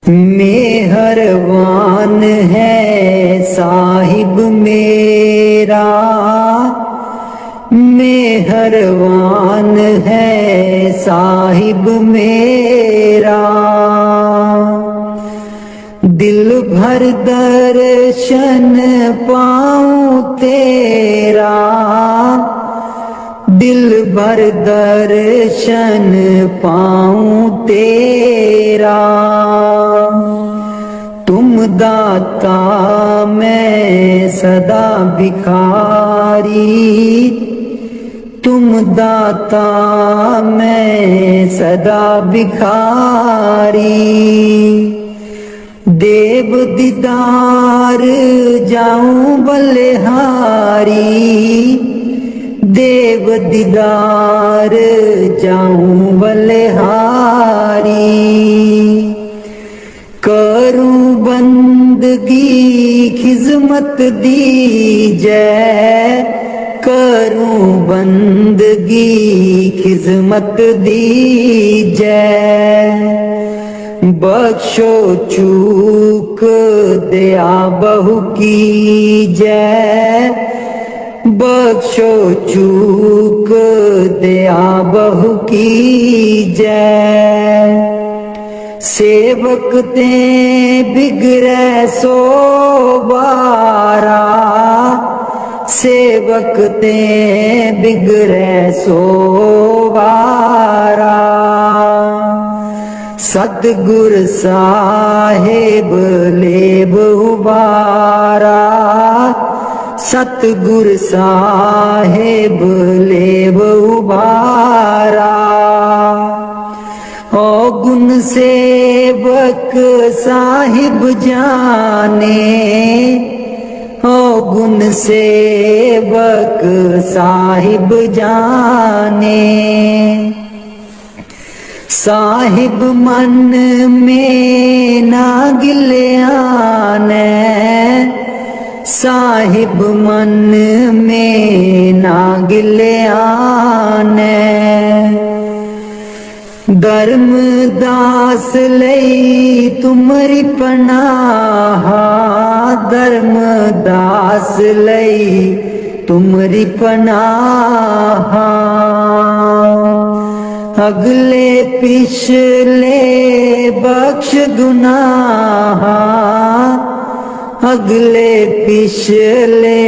मेहरबान है साहिब मेरा, मेहरबान है साहिब मेरा। दिल भर दर्शन पाऊं तेरा, दिल भर दर्शन पाऊं तेरा। तुम दाता मैं सदा भिखारी, तुम दाता मैं सदा भिखारी। देव दीदार जाऊं बलिहारी, देव दीदार जाऊं बलिहारी। करूं बंदगी खिजमत दीजै, करूं बंदगी खिजमत दीजै। बख्शो चूक दया बहु कीजै, बख्शो चूक दया बहु कीजै। सेवक ते बिगड़े सो बारा, सेवक ते बिगड़े सो बारा। सतगुर साहेब लेब उबारा, सतगुर साहेब लेब उबारा। ओ गुण सेवक साहिब जाने, ओ गुण सेवक साहिब जाने। साहिब मन में ना गिल्याने, साहिब मन में ना गिल्याने। धर्मदास लई तुमरी पनाह, धर्मदास लई तुमरी पनाह। अगले पिछले बख्श गुनाह, अगले पिछले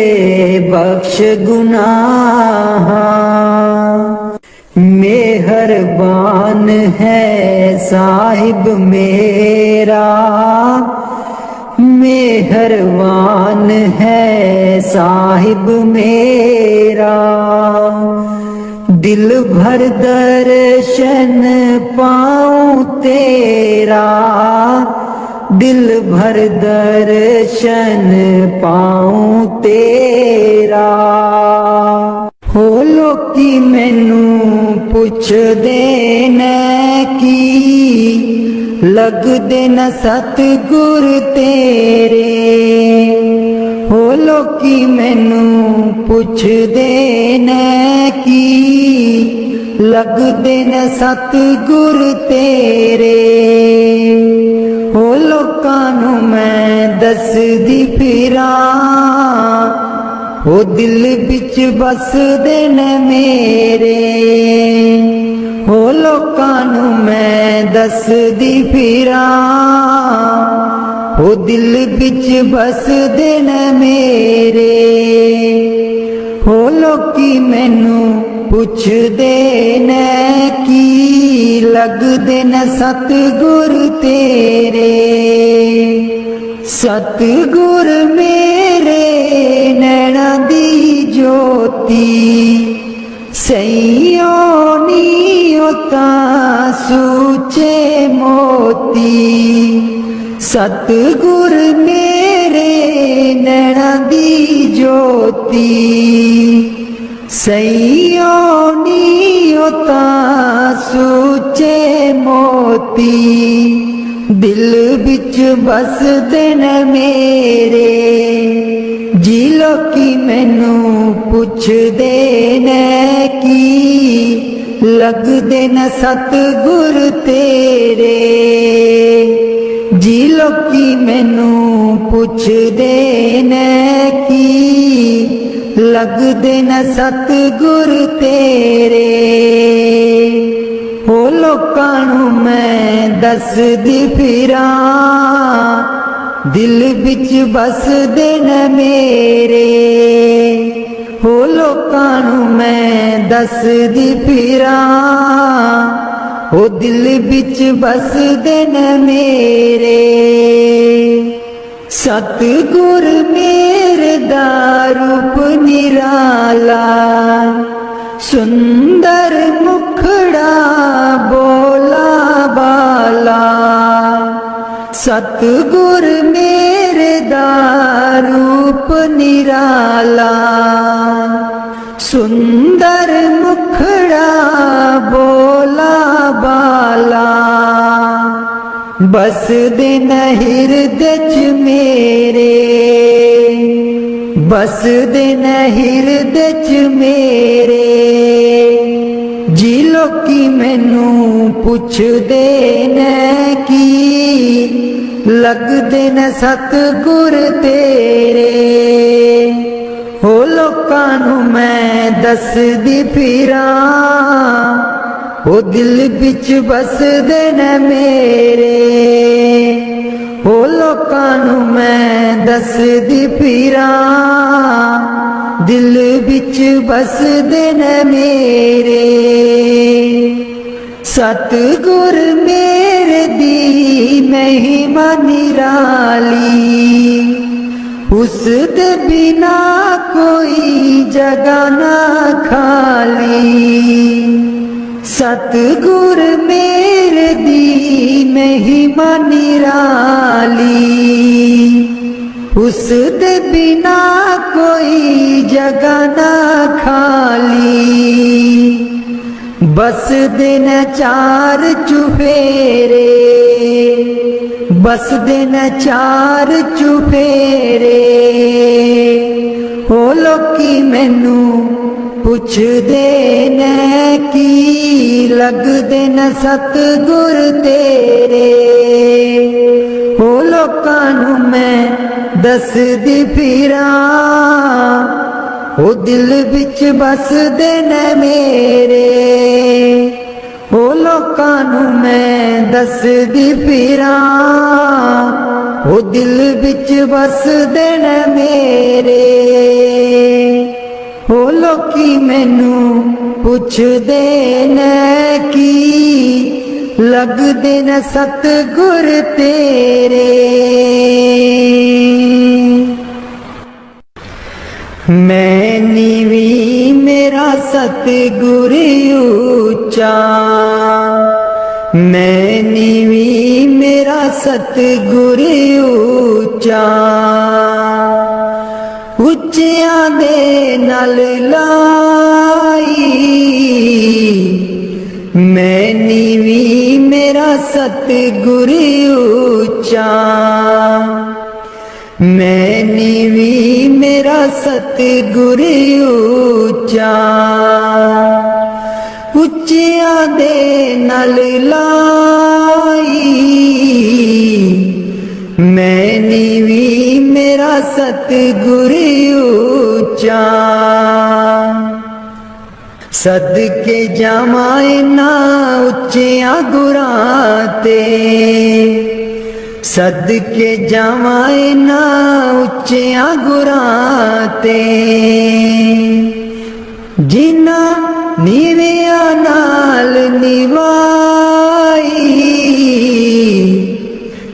बख्श गुनाह। मेहरबान है साहिब मेरा, मेहरबान है साहिब मेरा। दिल भर दर्शन पाऊं तेरा, दिल भर दर्शन पाऊं तेरा। हो लोकी मैनू पुछदे न की, लगदे न सतगुर तेरे। हो लोकी मैनू पुछदे न की, लगदे न सतगुर तेरे। हो लोकां नू मैं दसदी फिरां, हो दिल बिच बसदे न मेरे। हो लोकां नू मैं दसदी फिरां, हो दिल बिच बसदे न मेरे। हो लोकी मैनू पुछदे न की, लगदे न सतगुर तेरे। सतगुर मेरे नैना दी ज्योति, सैयो नी होता सूचे मोती। सतगुर मेरे नैना दी ज्योति, सैयो नी होता सूचे मोती। दिल बिच बसदे न मेरे, जी लोकी मैनू पुछदे न की, लगदे न सतगुर तेरे। जी लोकी मैनू पुछदे ने की लगदे न सतगुर तेरे। ओ लोकां नू मैं दसदी फिरां दिल विच बसदे न मेरे। ओ लोकां नू मैं दसदी फिरां ओ दिल विच बसदे न मेरे। सतगुर मेरे दा रूप निराला सुंदर मुखड़ा बोला बाला। सतगुर मेरे दा रूप निराला सुंदर मुखड़ा बोला बाला। बस दिन हृदय च मेरे बस दिन हृदय च मेरे। जी लोकी मैनू पुछदे ने की लगदे न सतगुर तेरे। हो लोकां नू मैं दसदी फिरां ओ दिल विच बसदे न मेरे। ओ लोकां नू मैं दसदी फिरां दिल विच बसदे न मेरे। सतगुर मेरे दी महिमा निराली उस दे बिना कोई जगह ना खाली। सतगुर मेरे दी महिमा निराली उस दे बिना कोई जगह ना खाली। बस दिन चार चुफेरे बस दिन चार चुफेरे। हो लोकी मैनू पुछदे ने की लगदे न सतगुर तेरे। हो लोकां नू मैं दसदी फिरां ओ दिल विच बसदे न मेरे। ओ लोकां नू मैं दसदी फिरां ओ दिल विच बसदे न मेरे। ओ लोकी मैनू पुछदे ने की लगदे न सतगुर तेरे। मैं नीवी मेरा सतगुर ऊंचा मैं नीवी मेरा सतगुर ऊंचा। उच्चियां दे नाल लाई मैं नीवी मेरा सतगुर ऊंचा। मैं नीवी मेरा सतगुर ऊंचा। उच्चियां दे नाल लाई मैं नीवी मेरा सतगुर ऊंचा। सदके जावां ना उच्चियां गुरां ते सदके जावां ना उच्चियां गुरां ते। जिन्ना नीवियां नाल निवाई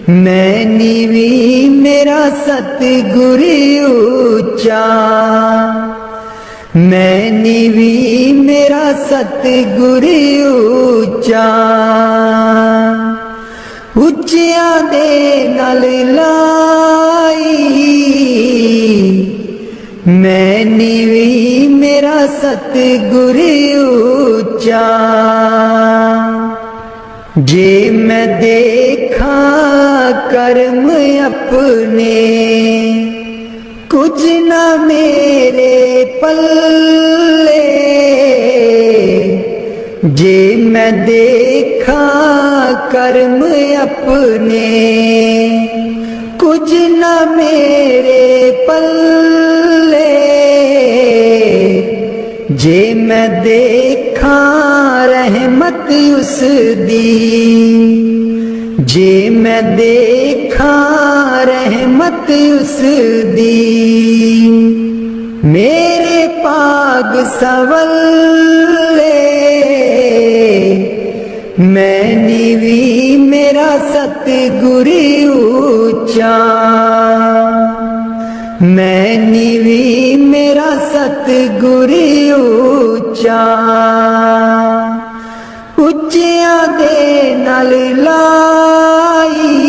मैं नीवी मेरा सतगुर ऊंचा। मैं नीवी मेरा सतगुर ऊंचा। उच्चियां दे नाल लाई मैं नीवी मेरा सतगुर ऊंचा। जे मैं देखा कर्म अपने कुछ ना मेरे पल्ले। जे मैं देखा कर्म अपने कुछ न मेरे पल्ले जे मैं देखा रहमत उस दी, जे मैं देखा रहमत उस दी। मेरे पाग सवल्ले मैं नीवी मेरा सतगुरु ऊंचा, मैं नीवी मेरा सतगुरु ऊंचा। ਉੱਚਿਆਂ ਦੇ ਨਾਲ ਲਾਈ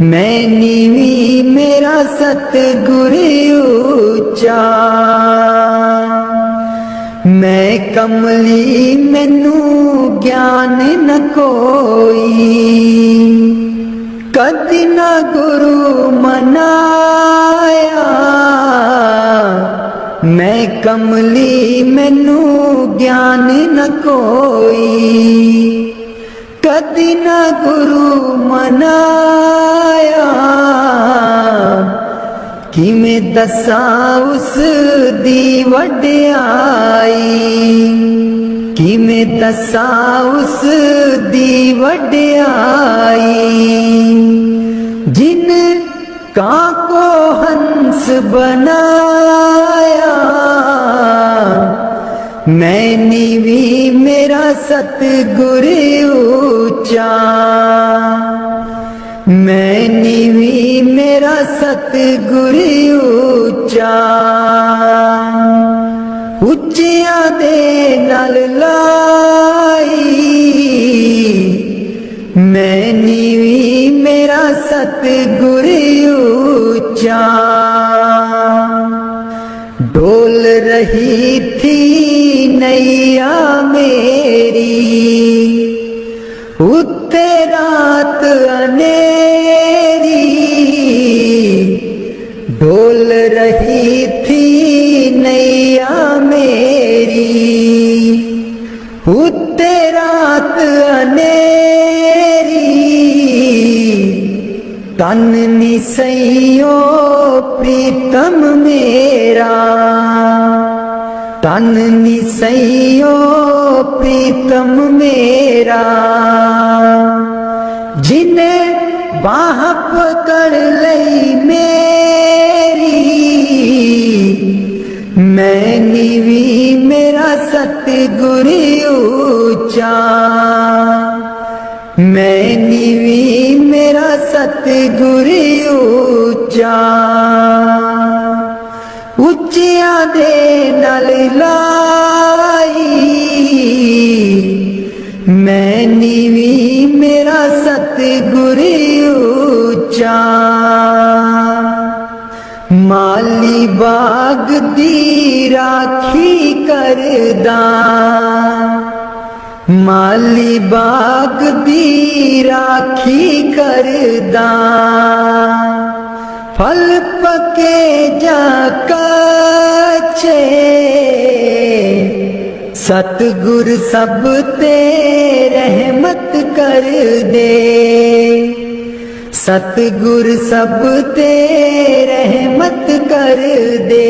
ਮੈਂ ਨੀਵੀਂ ਮੇਰਾ ਸਤਿਗੁਰੂ ਉੱਚਾ। ਮੈਂ ਕਮਲੀ ਮੈਨੂੰ ਗਿਆਨ ਨ ਕੋਈ, ਕਦੀ ਨਾ ਗੁਰੂ ਮਨਾਇਆ। मैं कमली मैनू ज्ञान न कोई, कदी न गुरु मनाया। किवें दसा उस दी वड्याई, किवें दसा उस दी वड्याई। जिन कां को हंस बनाया मैं नीवी मेरा सतगुरु ऊंचा, मैं नीवी मेरा सतगुरु ऊंचा। ਉੱਚਿਆਂ ਦੇ ਨਾਲ ਲਾਈ मैं नीवी मेरा सतगुरु ऊंचा। डोल रही थी नैया मेरी उत्ते रात अनेरी, डोल रही थी नैया मेरी उत्ते रात अनेरी। तन निसैयो प्रीतम मेरा, तन निसैयो प्रीतम मेरा। जिन्हें बाह पकड़ लई मेरी मैं नीवी मेरा सतगुरु ऊंचा, मैं नीवी मेरा सतगुरु ऊंचा। ਉੱਚਿਆਂ ਦੇ ਨਾਲ ਲਾਈ ਮੈਂ ਨੀਵੀ ਮੇਰਾ ਸਤਿਗੁਰੂ ਉੱਚਾ। ਮਾਲੀ ਬਾਗ ਦੀ ਰਾਖੀ ਕਰਦਾ, ਮਾਲੀ ਬਾਗ ਦੀ ਰਾਖੀ ਕਰਦਾ। फल पके जा कच्चे सतगुर सब ते रहमत कर दे, सतगुर सब ते रहमत कर दे।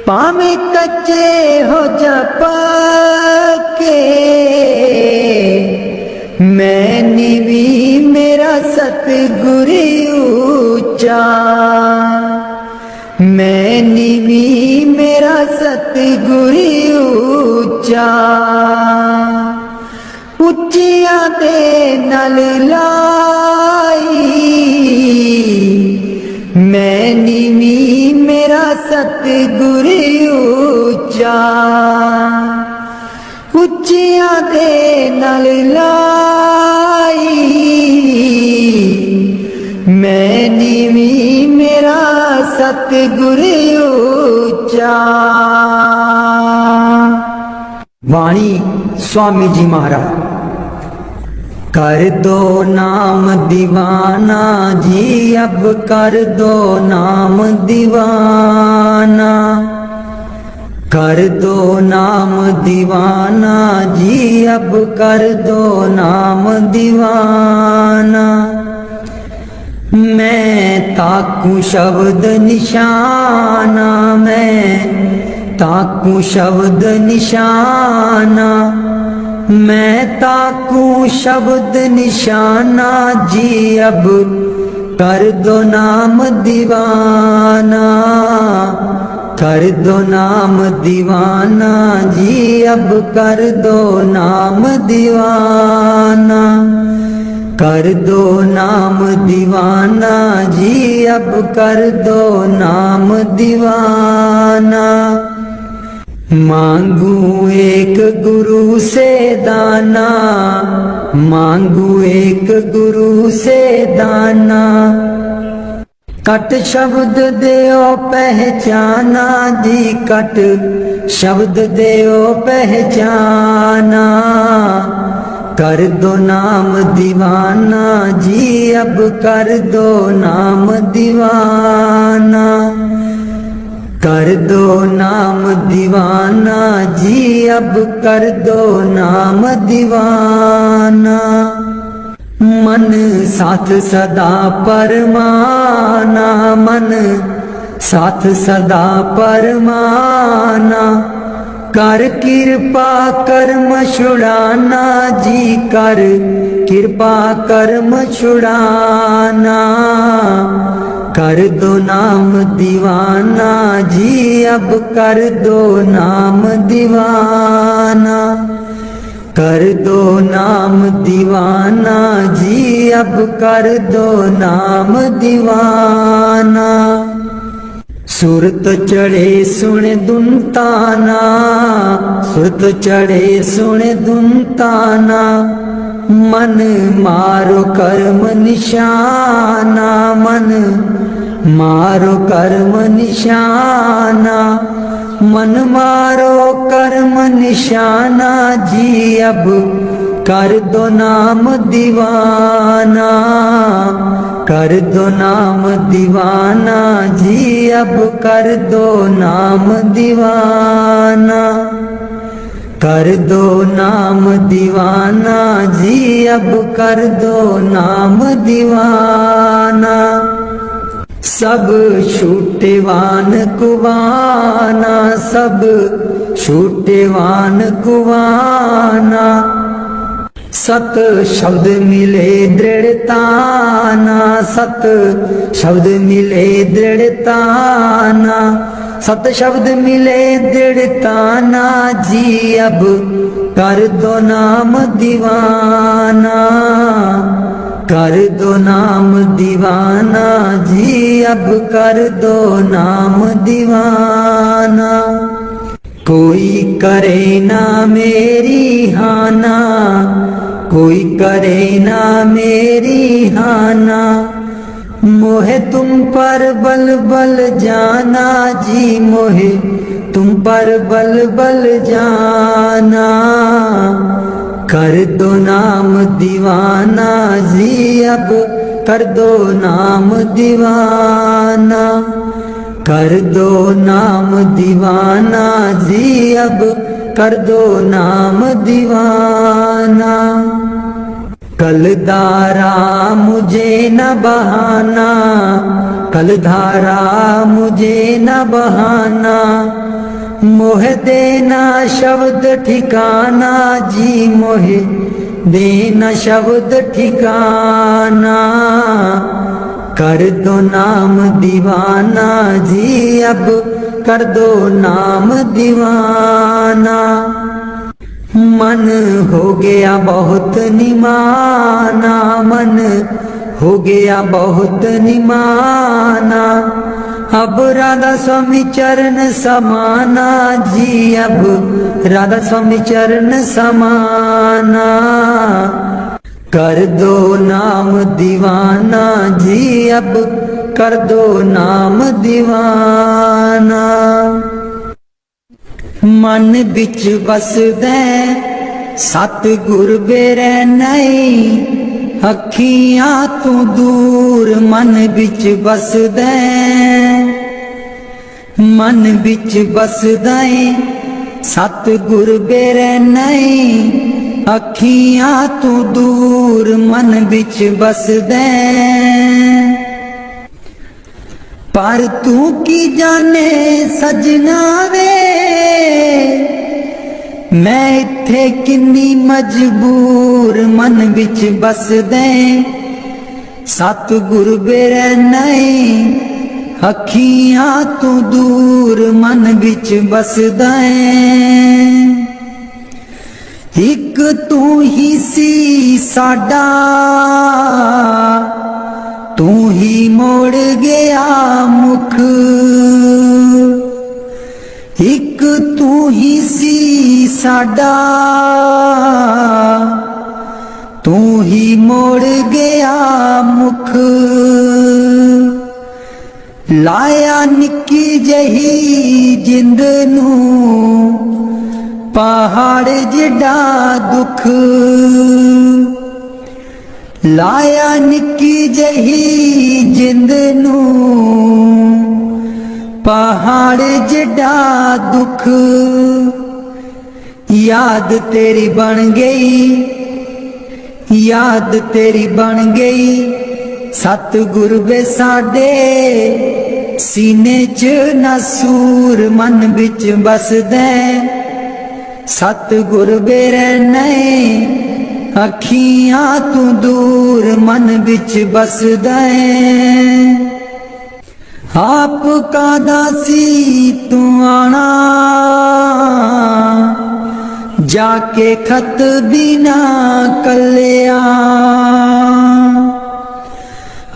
पावे कच्चे हो जा पके मैं नीवी मेरा सतगुरु ऊंचा, मैं नीवी मेरा सतगुरु ऊंचा। ਉੱਚਿਆਂ ਦੇ ਨਾਲ ਲਾਈ मैं नीवी मेरा सतगुरु ऊंचा। ਉੱਚਿਆਂ ਦੇ ਨਾਲ ਲਾਈ मैं नीवी मेरा सतगुरु ऊंचा। वाणी स्वामी जी महाराज। कर दो नाम दीवाना जी, अब कर दो नाम दीवाना। कर दो नाम दीवाना जी, अब कर दो नाम दीवाना। मैं ताकू शब्द निशाना, मैं ताकू शब्द निशाना, मैं ताकू शब्द निशाना जी, अब कर दो नाम दीवाना। कर दो नाम दीवाना जी, अब कर दो नाम दीवाना। कर दो नाम दीवाना जी, अब कर दो नाम दीवाना। मांगू एक गुरु से दाना, मांगू एक गुरु से दाना। कट शब्द देओ पहचाना जी, कट शब्द देओ पहचाना। कर दो नाम दीवाना जी, अब कर दो नाम दीवाना। कर दो नाम दीवाना जी, अब कर दो नाम दीवाना। मन साथ सदा परमाना, मन साथ सदा परमाना। कर कृपा कर्म छुड़ाना जी, कर कृपा कर्म छुड़ाना। कर दो नाम दीवाना जी, अब कर दो नाम दीवाना। कर दो नाम दीवाना जी, अब कर दो नाम दीवाना। सुरत चढ़े सुन दुनताना, सुरत चढ़े सुन दुनताना। मन मारो कर्म निशाना, मन मारो कर्म निशाना। मन मारो कर्म निशाना जी, अब कर दो नाम दीवाना। कर दो नाम दीवाना जी, अब कर दो नाम दीवाना। कर दो नाम दीवाना जी, अब कर दो नाम दीवाना। सब छूटेवान कुवाना, सब छूटेवान कुवाना। सत शब्द मिले दृढ़ताना, सत शब्द मिले दृढ़ताना। सत शब्द मिले दृढ़ताना जी, अब कर दो नाम दीवाना। कर दो नाम दीवाना जी, अब कर दो नाम दीवाना। कोई करे ना मेरी हाना, कोई करे ना मेरी हाना। मोहे तुम पर बल बल जाना जी, मोहे तुम पर बल बल जाना। कर दो नाम दीवाना जी, अब कर दो नाम दीवाना। कर दो नाम दीवाना जी, अब कर दो नाम दीवाना। कल धारा मुझे न बहाना, कल धारा मुझे न बहाना। मोह देना शब्द ठिकाना जी, मोह देना शब्द ठिकाना। कर दो नाम दीवाना जी, अब कर दो नाम दीवाना। मन हो गया बहुत निमाना, मन हो गया बहुत निमाना। अब राधा स्वामी चरण समाना जी, अब राधा स्वामी चरण समाना। कर दो नाम दीवाना जी, अब कर दो नाम दीवाना। मन बिच बसदे सतगुर बेरै नहीं, अखियां तू दूर मन बिच बसदे। मन बिच बसदा है सतगुर बेरैना है अखियां तू दूर मन बिच बसदा है। पर तू की जाने सजना वे मैं इत्थे किन्नी मजबूर मन बिच बसदा सतगुर बेरैना है अखियां तू दूर मन बिच बसदा एक तू ही सी साडा तू ही मोड़ गया मुख एक तू ही सी साडा तू ही मोड़ गया मुख लाया निक्की जही जिंद नू पहाड़ जिड्डा दुख लाया निक्की जही जिंद नू पहाड़ जिड्डा दुख याद तेरी बन गई याद तेरी बन गई सतगुर वे साडे सीने च नसूर मन बिच बसदा सतगुर बेरैना अखियां तू दूर मन बिच बसदा आप का दासी तू आना जाके खत बिना कलिया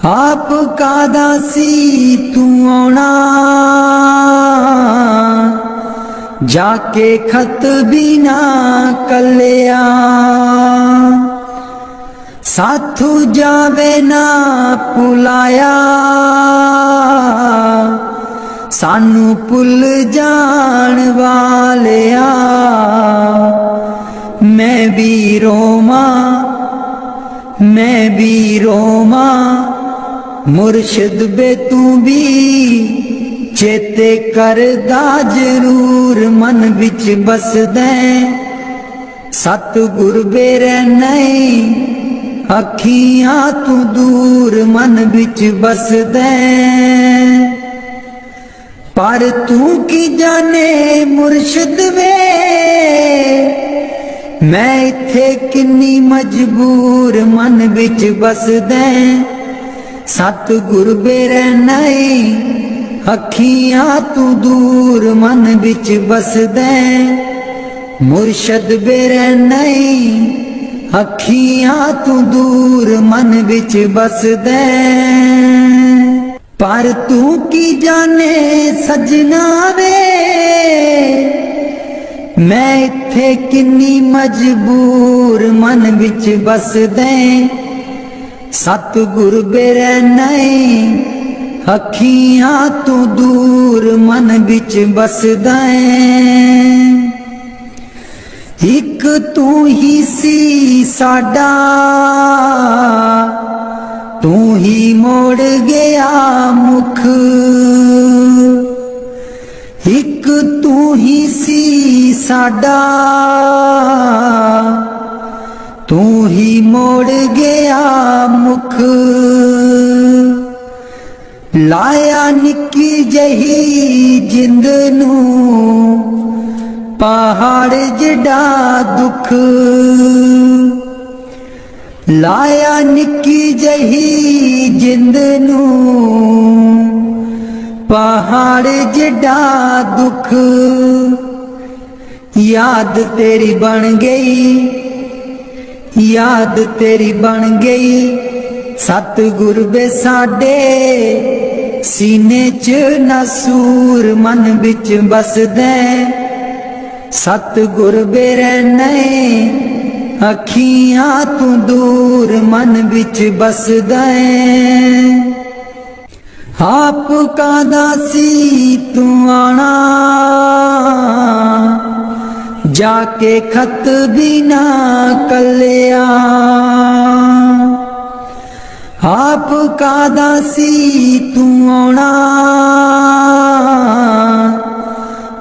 आप का दासी तू आना जाके खत बिना कलिया साथू जावे ना पुलाया सानू भुल जान वालिया मैं भी रोमा मुर्शिद बे तू भी चेते करदा जरूर मन बिच बसदा सतगुर बेरैना अखियां तू दूर मन बिच बसदा पर तू की जाने मुर्शिद वे मैं इत्थे किन्नी मजबूर मन बिच बसदा सतगुर बेरैना अखियां तू दूर मन बिच बसदा मुर्शद बेरैना अखियां तू दूर मन बिच बसदा पर तू की जाने सजना वे मैं इत्थे किन्नी मजबूर मन बिच बसदा सतगुर बेरैना अखियां तू दूर मन बिच बसदा एक तू ही सी साडा तू ही मोड़ गया मुख एक तू ही सी साडा तू ही मोड़ गया मुख लाया निक्की जही जिंद नू पहाड़ जिड्डा दुख लाया निक्की जही जिंद नू पहाड़ जिड्डा दुख याद तेरी बन गई याद तेरी बन गई सतगुर वे साडे सीने च नसूर मन बिच बसदा सतगुर बेरैना अखियां तू दूर मन बिच बसदा आप का दासी तू आना जाके खत बिना कलिया आप का दासी तू आना,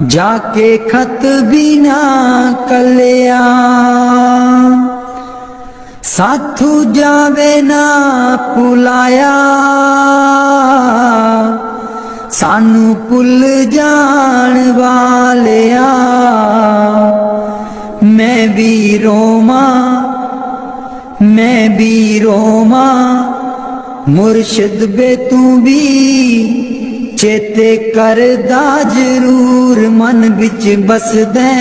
जाके खत बिना कलिया, साथू जावे ना पुलाया, सानू भुल जान वालिया। मैं भी रोमा, मैं भी रोमा, मुर्शिद बे तू भी चेते करदा जरूर, मन बिच बसदे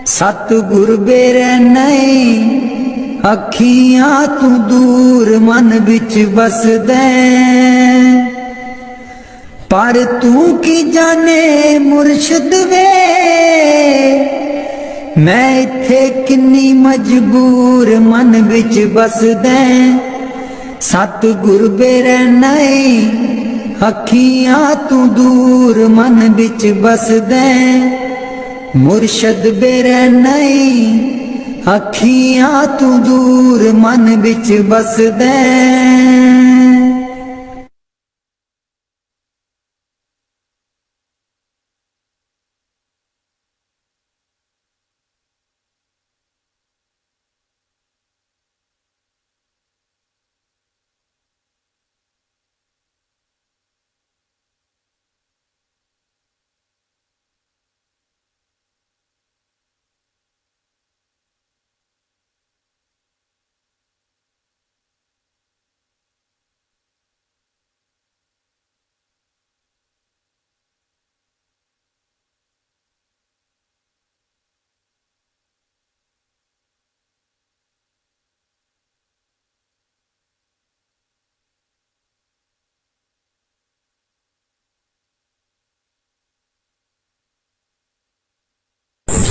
सतगुर बेरे नहीं, अखियां तू दूर मन बिच बसदे। पर तू की जाने मुर्शिद वे, मैं इत्थे किन्नी मजबूर मन बिच बसदे सतगुर बेरे नहीं, अखियां तू दूर मन बिच बसदे। मुर्शद बेरे नहीं, अखियां तू दूर मन बिच बसदे।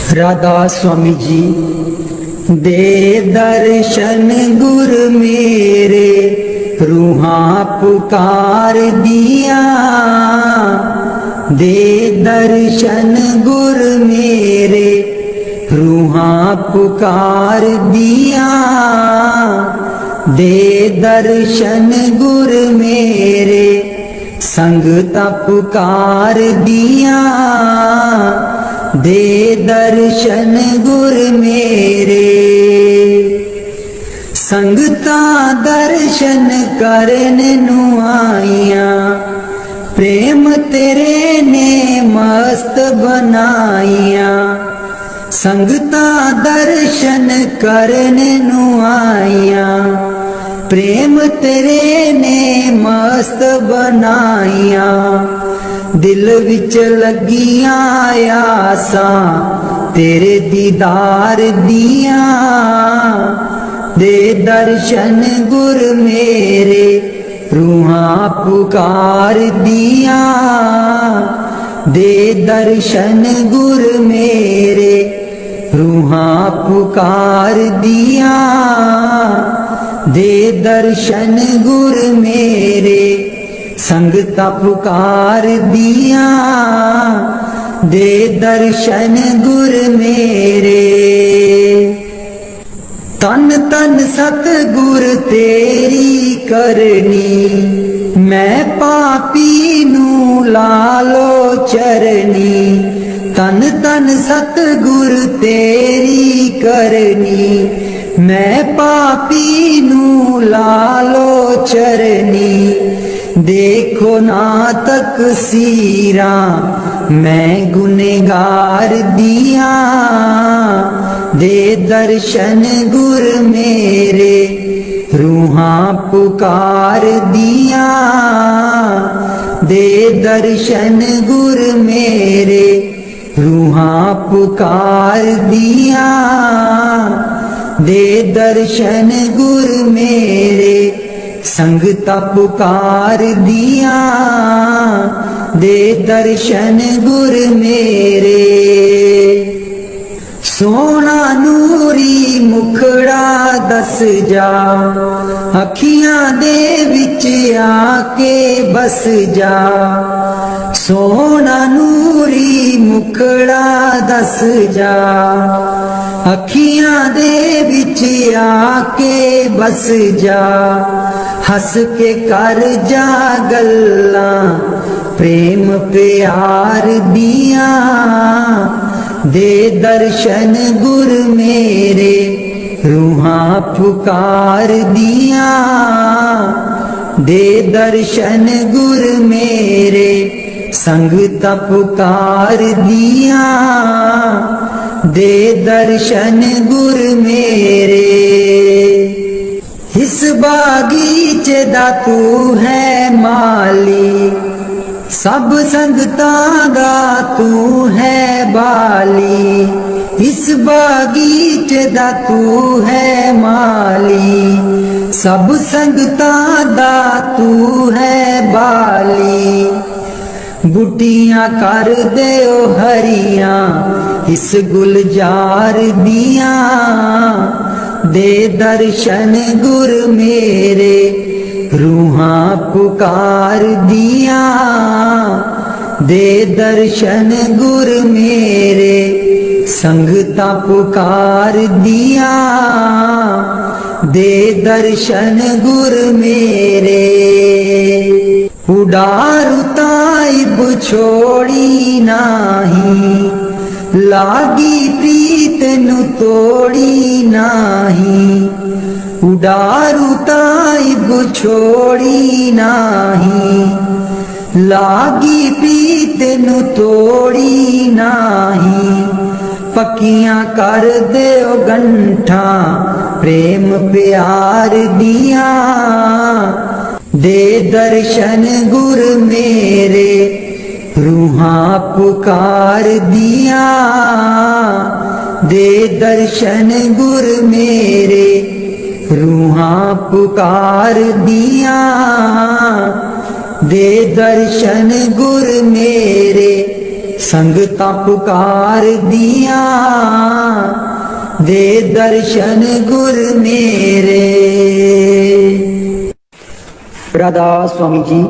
राधा स्वामी जी दे दर्शन गुर मेरे, रूहां पुकार दिया। दे दर्शन गुर मेरे, रूहां पुकार दिया। दे दर्शन गुर मेरे, संगता पुकार दिया। दे दर्शन गुर मेरे, संगता दर्शन करन नू आईया। प्रेम तेरे ने मस्त बनाईया। संगता दर्शन करन नू आईया। प्रेम तेरे ने मस्त बनाईया। दिल विच लगिया आसां तेरे दीदार दिया। दे दर्शन गुर मेरे, रूहां पुकार दिया। दे दर्शन गुर मेरे, रूहां पुकार दिया। दे दर्शन गुर मेरे, संगता पुकार दिया। दे दर्शन गुर मेरे, तन तन सतगुर तेरी करनी। मैं पापी नू लालो चरनी। तन तन सतगुर तेरी करनी। मैं पापी नू लालो चरनी। देखो ना तकसीरा मैं गुनहगार दिया। दे दर्शन गुर मेरे, रूहां पुकार दिया। दे दर्शन गुर मेरे, रूहां पुकार दिया। दे दर्शन गुर मेरे, संगता पुकार दिया। दे दर्शन गुर मेरे, सोना नूरी मुखड़ा दस जा। अखियां दे विच आके बस जा। सोना नूरी मुखड़ा दस जा, अखियां दे विच आके बस जा, हस के कर जा गल्लां प्रेम प्यार दिया, दे दर्शन गुर मेरे रूहां पुकार दिया, दे दर्शन गुर मेरे संगता पुकार दिया, दे दर्शन गुर मेरे। इस बागीचे दा तू है माली, सब संगतां दा तू है बाली, इस बागीचे दा तू है माली, सब संगतां दा तू है बाली। बुटियां कर दे ओ हरियां इस गुलजार दिया, दे दर्शन गुर मेरे रूहां पुकार दिया, दे दर्शन गुर मेरे संगता पुकार दिया, दे दर्शन गुर मेरे। उडारू ताइब छोड़ी नाही, लागी प्रीत नु तोड़ी नाही, उडारू ताइब छोड़ी नाही, लागी प्रीत नु तोड़ी नाही, पक्कियां कर दे ओ गंठा प्रेम प्यार दिया, दे दर्शन गुर मेरे रूहां पुकार दिया, दे दर्शन गुर मेरे रूहां पुकार दिया, दे दर्शन गुर मेरे संगता पुकार दिया, दे दर्शन गुर मेरे। राधा स्वामी जी।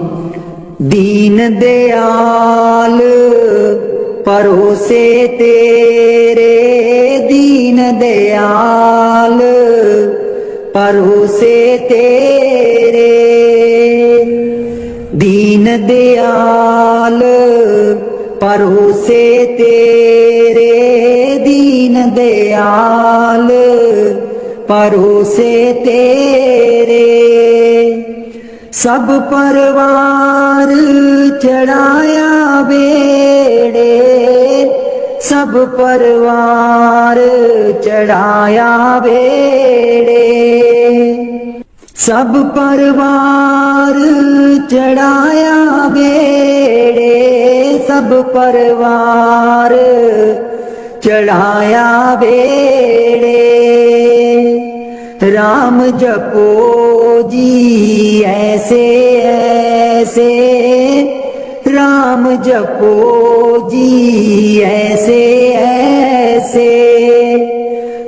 दीन दयाल परोसे तेरे, दीन दयाल परोसे तेरे, दीन दयाल परोसे तेरे, दीन दयाल परोसे तेरे। सब परवार चढ़ाया बेड़े, सब परवार चढ़ाया बेड़े, सब परवार चढ़ाया बेड़े, सब परवार चढ़ाया बेड़े। राम जपो जी ऐसे ऐसे, राम जपो जी ऐसे ऐसे,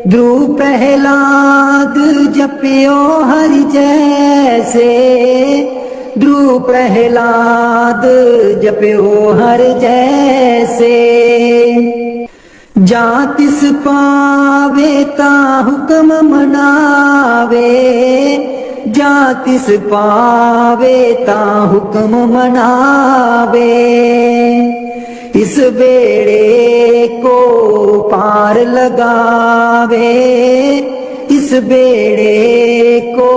ध्रुव प्रहलाद जपियो हर जैसे, ध्रुव प्रहलाद जपियो हर जैसे। जा तिस पावे ता हुक्म मनावे, जा तिस पावे ता हुक्म मनावे। इस बेड़े को पार लगावे, इस बेड़े को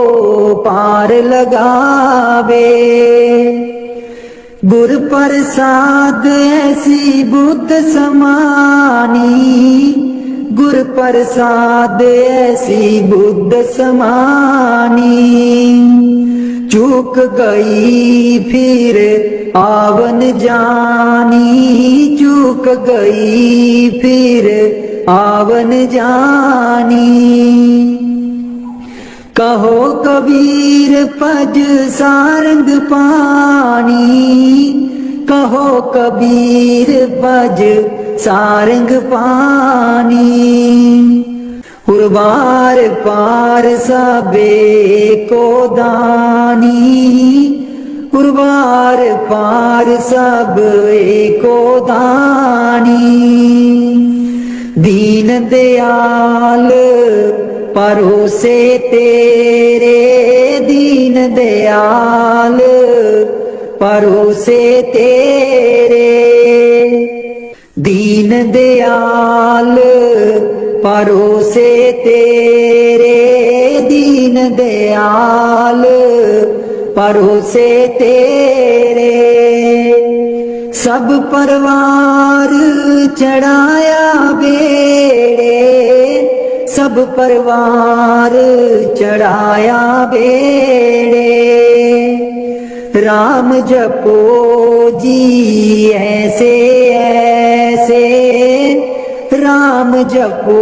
पार लगावे। गुर प्रसाद ऐसी बुद्ध समानी, गुर प्रसाद ऐसी बुद्ध समानी। चूक गई फिर आवन जानी, चूक गई फिर आवन जानी। कहो कबीर पज सारंग पानी, कहो कबीर पज सारंग पानी। उर्वार पार सबे को दानी, उर्वार पार सब एको दानी। दीन दयाल परोसे तेरे, दीन दयाल परोसे तेरे। दीन दयाल परोसे तेरे, दीन दयाल परोसे तेरे। सब परवार चढ़ाया बेड़े, सब परवार चढ़ाया बेड़े। राम जपो जी ऐसे ऐसे, राम जपो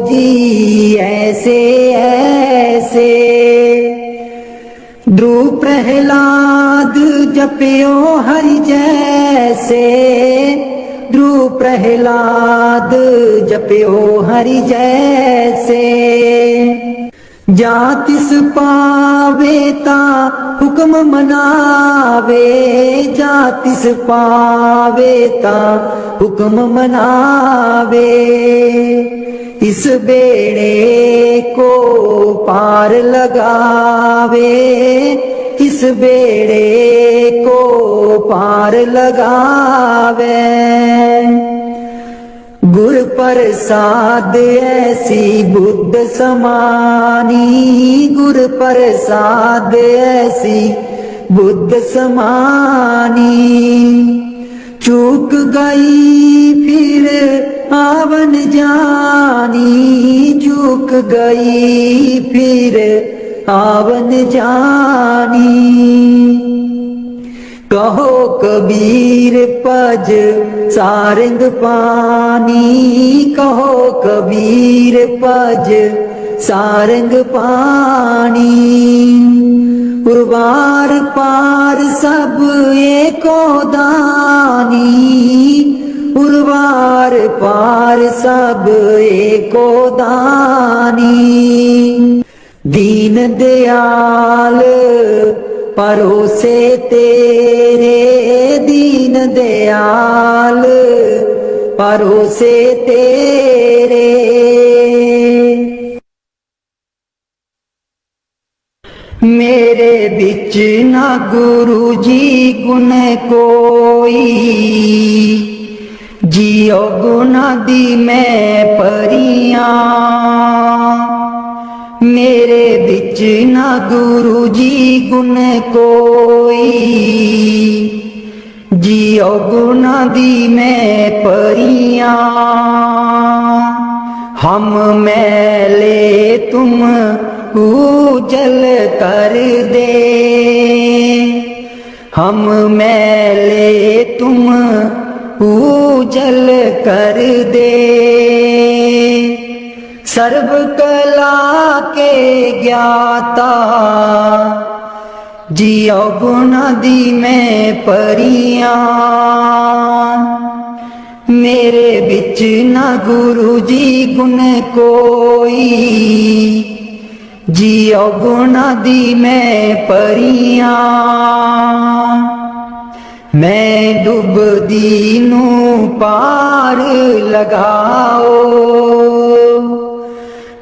जी ऐसे ऐसे। ध्रुव प्रहलाद जपियो हरि जैसे, ध्रुव प्रहलाद जपियो हरि जैसे। जा तिस पावे ता हुक्म मनावे, जा तिस पावे ता हुक्म मनावे। इस बेड़े को पार लगावे, इस बेड़े को पार लगावे। गुर प्रसाद ऐसी बुद्ध समानी, गुर प्रसाद ऐसी बुद्ध समानी। चूक गई फिर आवन जानी, चूक गई फिर आवन जानी। कहो कबीर पज सारंग पानी, कहो कबीर पज सारंग पानी। उर्वार पार सब एको दानी, उर्वार पार सब एको दानी। दीन दयाल परोसे तेरे, दीन दयाल परोसे तेरे। मेरे बिच ना गुरु जी गुण कोई, जियो गुना दी मैं परियां। मेरे बिच ना गुरु जी गुण कोई, जियो गुना दी मैं परियां। हम मैले तुम उजल कर दे, हम मैले तुम उजल कर दे। सर्व कला के ज्ञाता, जियो गुना दी मैं परियां। मेरे बिच ना गुरु जी गुण कोई, जियो गुना दी मैं परियां। मैं डुबदी नू पार लगाओ,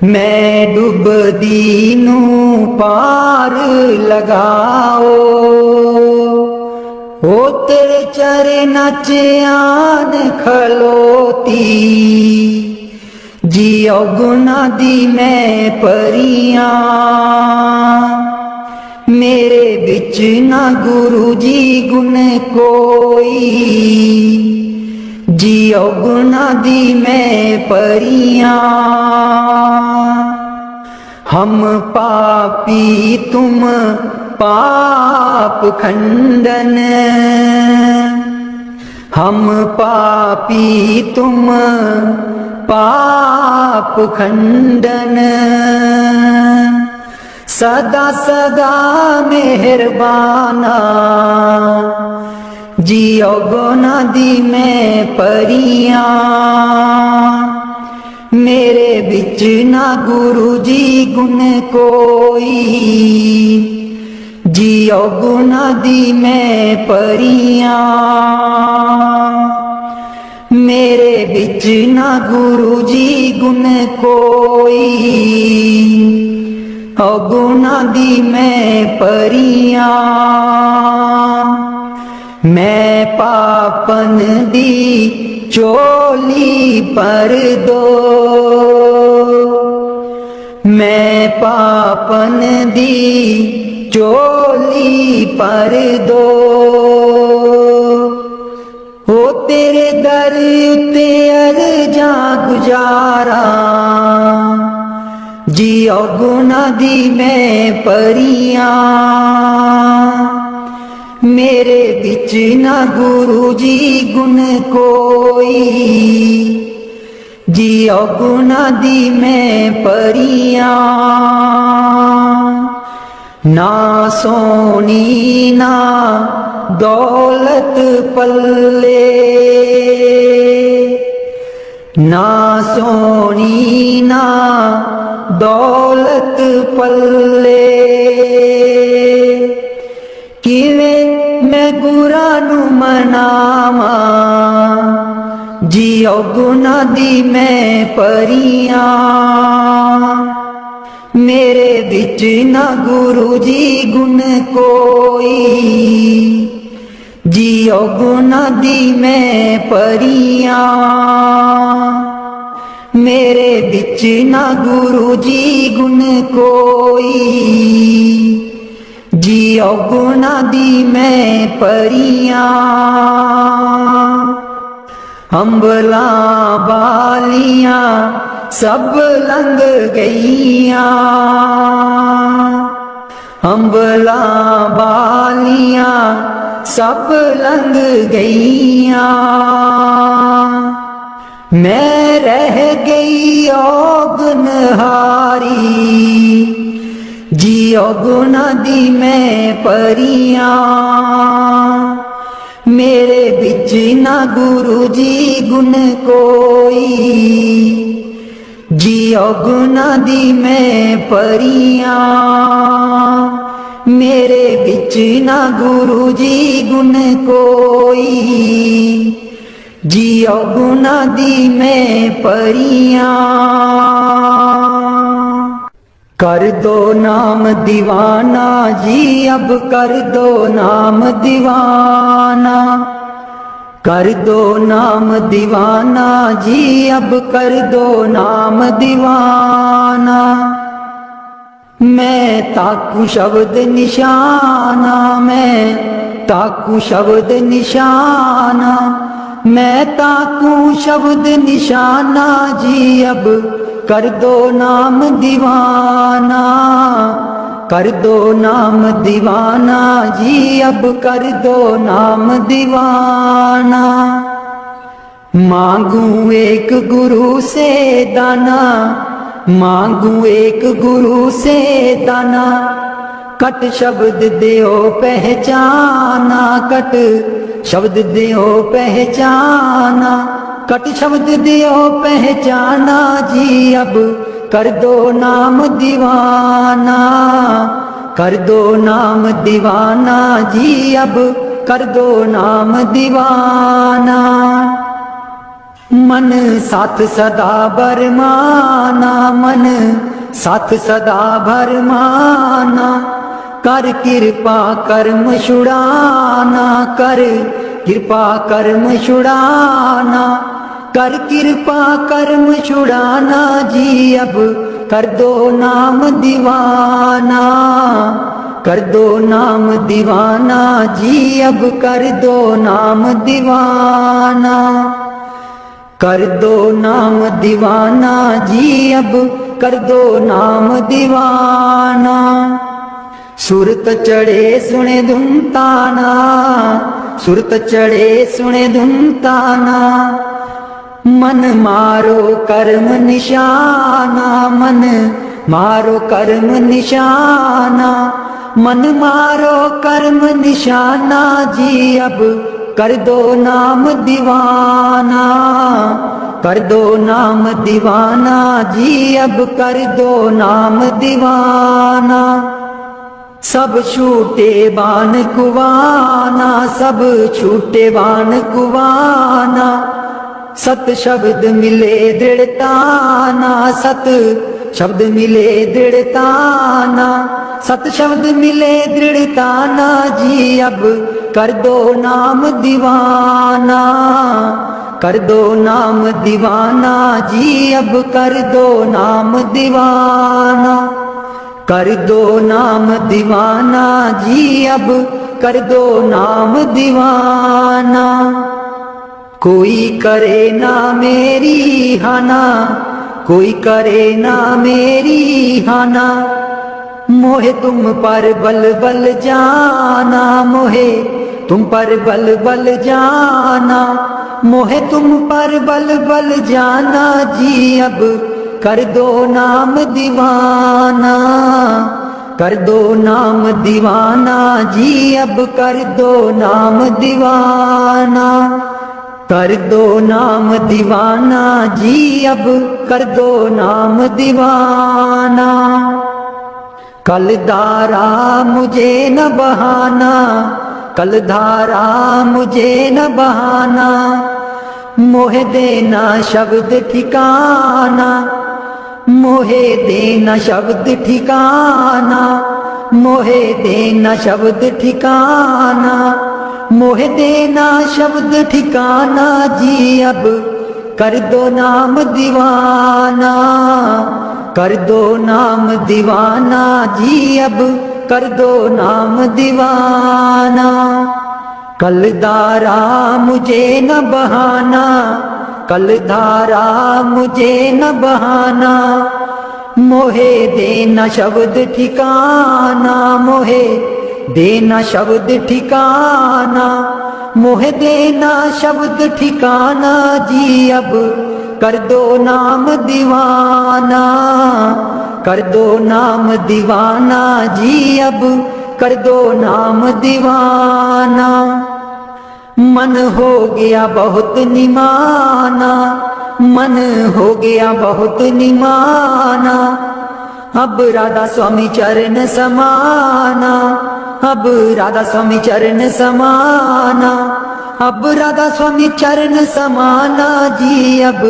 मैं डुबदी नू पार लगाओ। ओ तेरे चरना च आन खलोती, जियो गुना दी मैं परियां। मेरे बिच ना गुरु जी गुण कोई, जियो गुना दी मैं परियां। हम पापी तुम पाप खंडन, हम पापी तुम पाप खंडन। सदा सदा मेहरबाना, जियो गुना दी मैं परियां। मेरे बिच ना गुरु जी गुण कोई, जियो गुना दी मैं परियां मेरे बिच ना गुरु जी गुण कोई गुना दी मैं परियां मैं पापन दी चोली पर दो मैं पापन दी चोली पर दो हो तेरे दर उते अर्जा गुजारा जियो गुना दी मैं परियां मेरे बिच ना गुरु जी गुण कोई जियो गुना दी मैं परियां ना सोनी ना दौलत पल्ले ना सोनी ना दौलत पल्ले किवें मैं गुरा नू मनावा जियो गुना दी मैं परियां मेरे बिच ना गुरु जी गुण कोई जियो गुना दी मैं परियां मेरे बिच ना गुरु जी गुण कोई जियो गुना दी मैं परियां अंबला बालियां सब लंघ गईयां अंबला बालियां सब लंघ गईयां मैं रह गई गुनहारी जियो गुना दी मैं परियां मेरे बिच ना गुरु जी गुण कोई जियो गुना दी मैं परियां मेरे बिच ना गुरु जी गुण कोई जियो गुना दी मैं परियां कर दो नाम दीवाना जी अब कर दो नाम दीवाना कर दो नाम दीवाना जी अब कर दो नाम दीवाना मैं ताकू शब्द निशाना मैं ताकू शब्द निशाना मैं ताकू शब्द निशाना जी अब कर दो नाम दीवाना कर दो नाम दीवाना जी अब कर दो नाम दीवाना मांगू एक गुरु से दाना मांगू एक गुरु से दाना कट शब्द देओ पहचाना कट शब्द देओ पहचाना कट शब्द दियो पहचाना जी अब कर दो नाम दीवाना कर दो नाम दीवाना जी अब कर दो नाम दीवाना मन साथ सदा बरमाना मन साथ सदा भरमाना कर कृपा कर्म छुड़ाना कर कृपा कर्म छुड़ाना कर कृपा कर्म छुड़ाना जी अब कर दो नाम दीवाना कर दो नाम दीवाना जी अब कर दो नाम दीवाना कर दो नाम दीवाना जी अब कर दो नाम दीवाना सुरत चढ़े सुने धुनताना सुरत चढ़े सुने धुनताना मन मारो कर्म निशाना मन मारो कर्म निशाना मन मारो कर्म निशाना जी अब कर दो नाम दीवाना कर दो नाम दीवाना जी अब कर दो नाम दीवाना सब छूटे बाण कुवाना, सब छूटे बाण कुवाना। सत शब्द मिले दृढ़ताना, सत शब्द मिले दृढ़ताना, सत शब्द मिले दृढ़ताना जी। अब कर दो नाम दीवाना, कर दो नाम दीवाना जी। अब कर दो नाम दीवाना, कर दो नाम दीवाना जी। अब कर दो नाम दीवाना। कोई करे ना मेरी हाना, कोई करे ना मेरी हाना। मोहे तुम पर बल बल जाना, मोहे तुम पर बल बल जाना, मोहे तुम पर बल बल जाना जी। अब कर दो नाम दीवाना, कर दो नाम दीवाना जी। अब कर दो नाम दीवाना, कर दो नाम दीवाना जी। अब कर दो नाम दीवाना। कल धारा मुझे न बहाना, कल धारा मुझे न बहाना। मोहे देना शब्द ठिकाना, मोहे देना शब्द ठिकाना, मोहे देना शब्द ठिकाना, मोहे देना शब्द ठिकाना जी। अब कर दो नाम दीवाना, कर दो नाम दीवाना जी। अब कर दो नाम दीवाना। कल धारा मुझे न बहाना, कल धारा मुझे न बहाना। मोहे देना शब्द ठिकाना, मोहे देना शब्द ठिकाना, मोहे देना शब्द ठिकाना जी। अब कर दो नाम दीवाना, कर दो नाम दीवाना जी। अब कर दो नाम दीवाना। मन हो गया बहुत निमाना, मन हो गया बहुत निमाना। अब राधा स्वामी चरण समाना, अब राधा स्वामी चरण समाना, अब राधा स्वामी चरण समाना जी। अब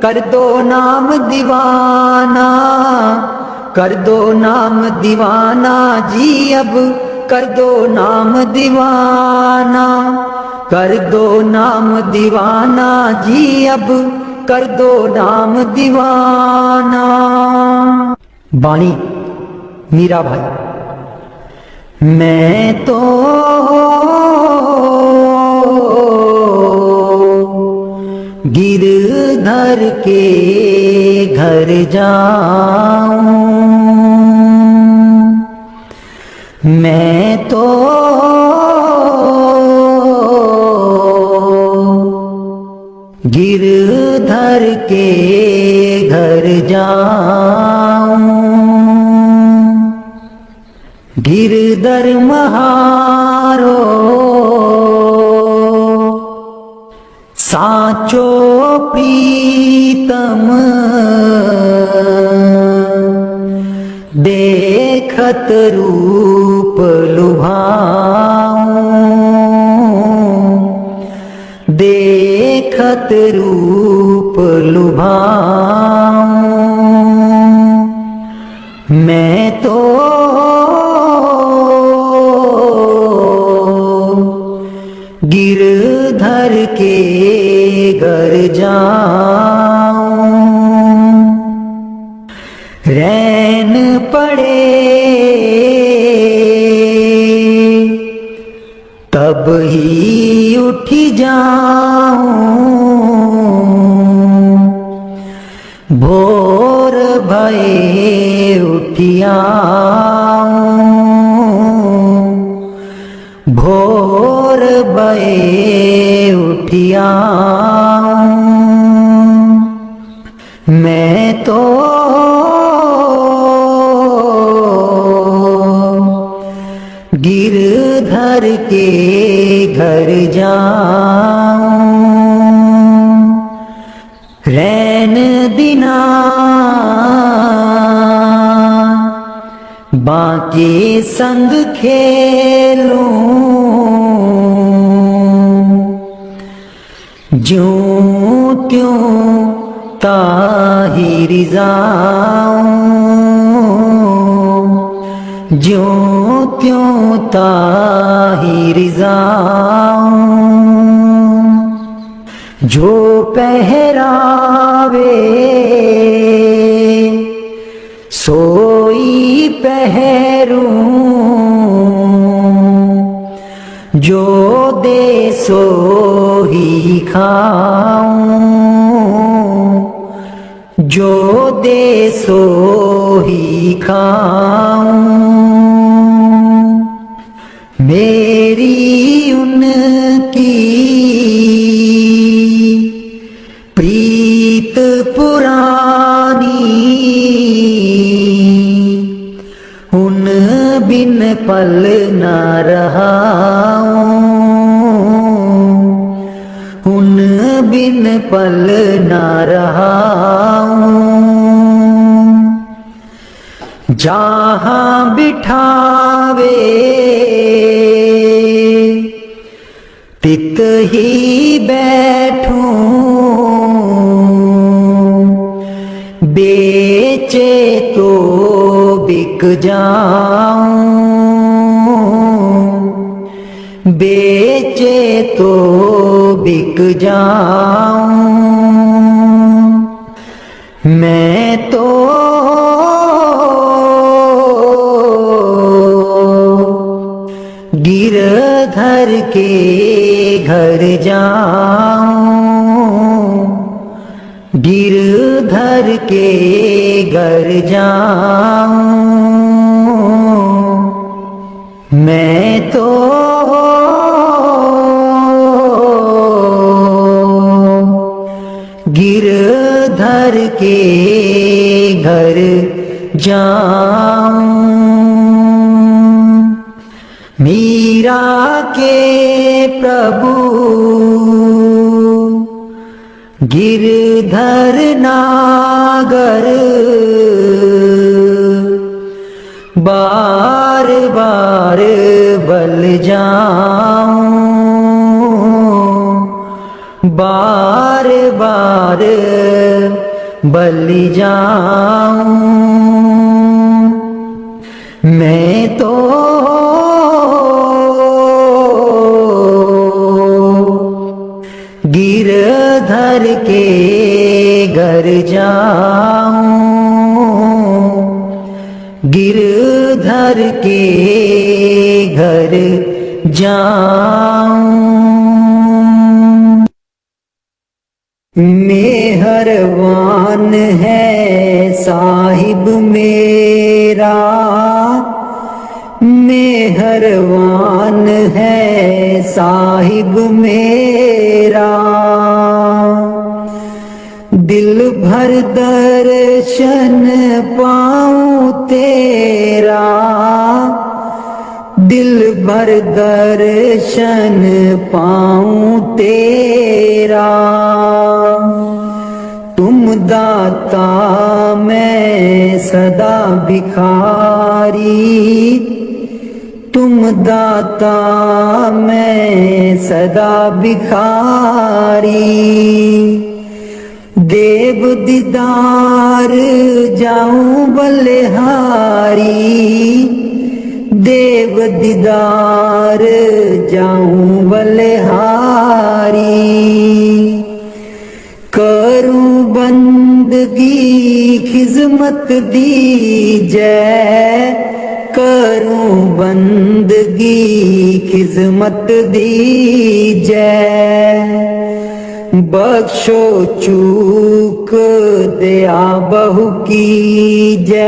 कर दो नाम दीवाना, कर दो नाम दीवाना जी। अब कर दो नाम दीवाना, कर दो नाम दीवाना जी। अब कर दो नाम दीवाना। बाणी मीरा भाई। मैं तो गिरधर के घर जाऊं, मैं तो गिरधर के घर जाऊं। गिरधर महारो साचो प्रीतम, देखत रूप लुभाऊं, देखत रूप लुभाऊं। मैं तो गिरधर के घर जाऊं। रैन पड़े तब ही उठ जाऊं, भोर भये उठियाऊं, भोर भये उठियाऊं। मैं तो गिरधर के घर जाऊं। रैन दिना बाकी संग खेलूं, ज्यों त्यों ताहिर जाऊं, ज्यों त्यों ताहिर जाऊं। जो पहरावे सोई पहरूं, जो दे सो ही खाऊं, जो दे सो ही खाऊं। मेरी उनकी प्रीत पुरानी, उन बिन पल न रहाऊं, उन बिन पल न रहाऊं। जहाँ बिठावे तित ही बैठूं, बेचे तो बिक जाऊं, बेचे तो बिक जाऊं। मैं तो गिरधर के घर जाऊं, गिरधर के घर जाऊं। मैं तो गिरधर के घर जाऊं। मीरा के प्रभु गिरधर नागर, बार बार बल जाऊं, बार बार बल जाऊं। मैं तो गिरधर के घर जाऊं, गिरधर के घर जाऊं। मेहरबान है साहिब मेरा, मेहरबान है साहिब मेरा। दिल भर दर्शन पाऊं तेरा, दिल भर दर्शन पाऊं तेरा। तुम दाता मैं सदा भिखारी, तुम दाता मैं सदा भिखारी। देव दीदार जाऊं बलिहारी, देव दीदार जाऊं बलिहारी। करूं बंदगी खिजमत दीजै, करूं बंदगी खिजमत दीजै। बख्शो चूक दया बहु कीजै,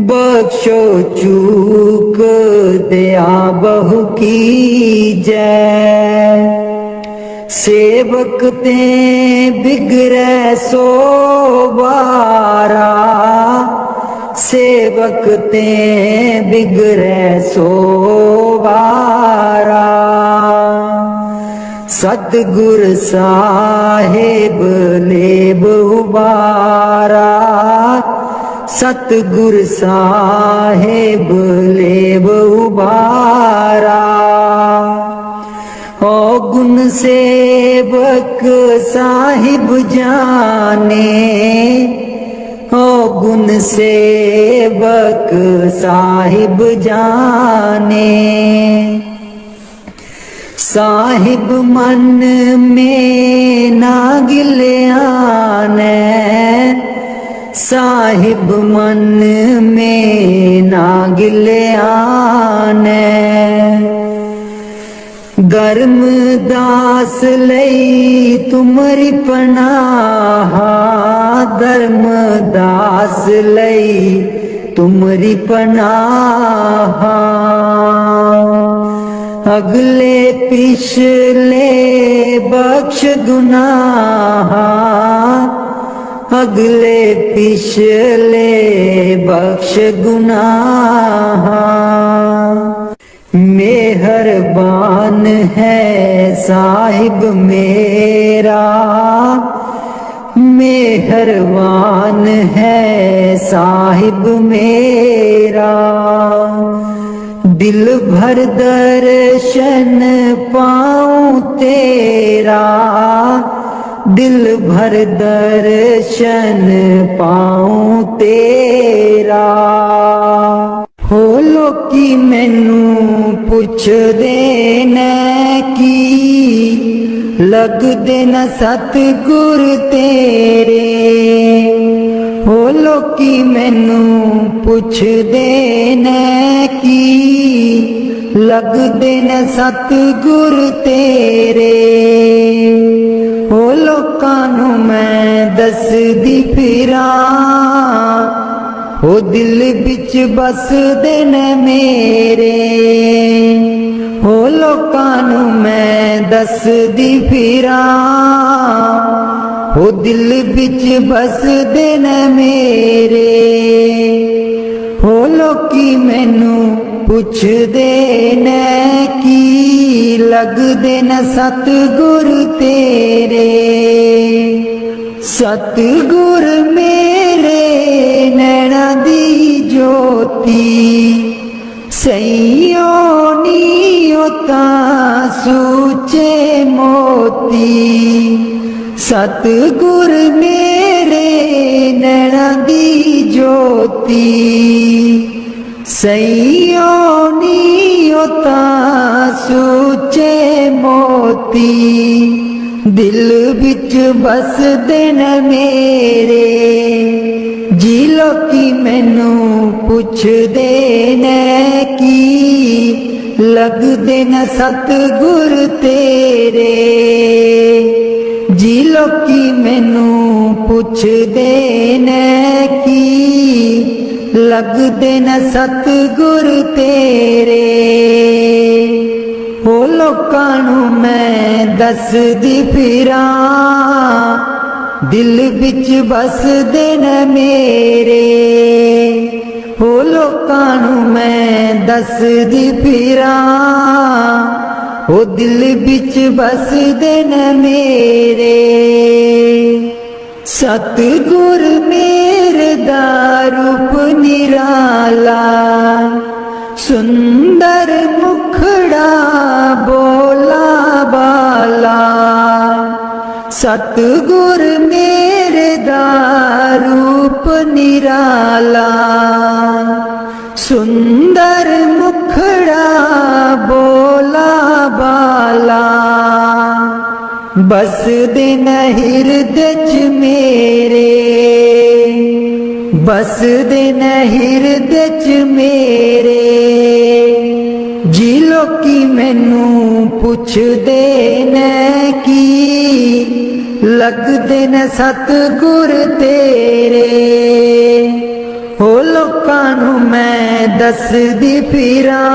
बख्शो चूक दया बहु कीजै। सेवक ते बिगड़ै सो बारा, सेवक ते बिगड़ै सो बारा। सतगुर साहेब लेब उबारा, सतगुर साहेब लेव उबारा। ओ गुण सेवक साहिब जाने, ओ गुण सेवक साहिब जाने। साहिब मन में ना गिल्याने, साहिब मन में ना गिल्याने। धर्म दास लई तुमरी पनाह, धर्म दास लई तुमरी पनाह। अगले पिछले बख्श गुनाह, अगले पिछले बख्श गुनाह। मेहरबान है साहिब मेरा, मेहरबान है साहिब मेरा। दिल भर दर्शन पाऊं तेरा, दिल भर दर्शन पाऊं तेरा। हो लोकी मैनू पुछदे ने की, लगदे न सतगुर तेरे। हो लोकी मैनू पुछदे ने की, लगदे न सतगुर तेरे। हो लोकां नू मैं दसदी फिरां, हो दिल बिच बसदे न मेरे। हो लोकां नू मैं दसदी फिरां, हो दिल बिच बसदे न मेरे। हो लोकी मैनू पुछदे न की, लगदे न सतगुर तेरे। सतगुर मेरे नैना दी ज्योति, सैयो नीओ तां सूचे मोती। सतगुर मेरे नैना दी ज्योति, सैयो नीओ तां सूचे मोती। दिल बिच बसदे न मेरे, जी लोकी मैनू पुछदे न की, लगदे न सतगुर तेरे। जी लोकी मैनू पुछदे न की, लगदे न सतगुर तेरे। हो लोकां नू मैं दसदी फिरां, दिल बिच बसदे न मेरे। हो लोकां नू मैं दसदी फिरां, हो दिल बिच बसदे न मेरे। सतगुर मेरे दा रूप निराला, सुंदर मुखड़ा बोला बाला। सतगुर मेरे दा रूप निराला, सुंदर मुखड़ा बोला बाला। बसदे न हिरदे च मेरे, बसदे न हिरदे च मेरे। जी लोकी मैनू पुछदे न की, लगदे न सतगुर तेरे। हो लोकां नू मैं दसदी फिरां,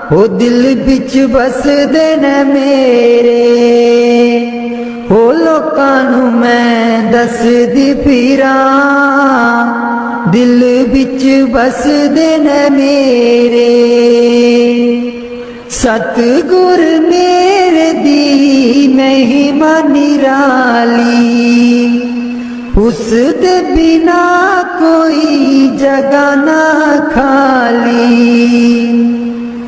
हो दिल बिच बसदे न मेरे। हो लोकां नू मैं दसदी फिरां, दिल बिच बसदे न मेरे। सतगुर मेरे दी महिमा निराली, उस दे बिना कोई जगह ना खाली,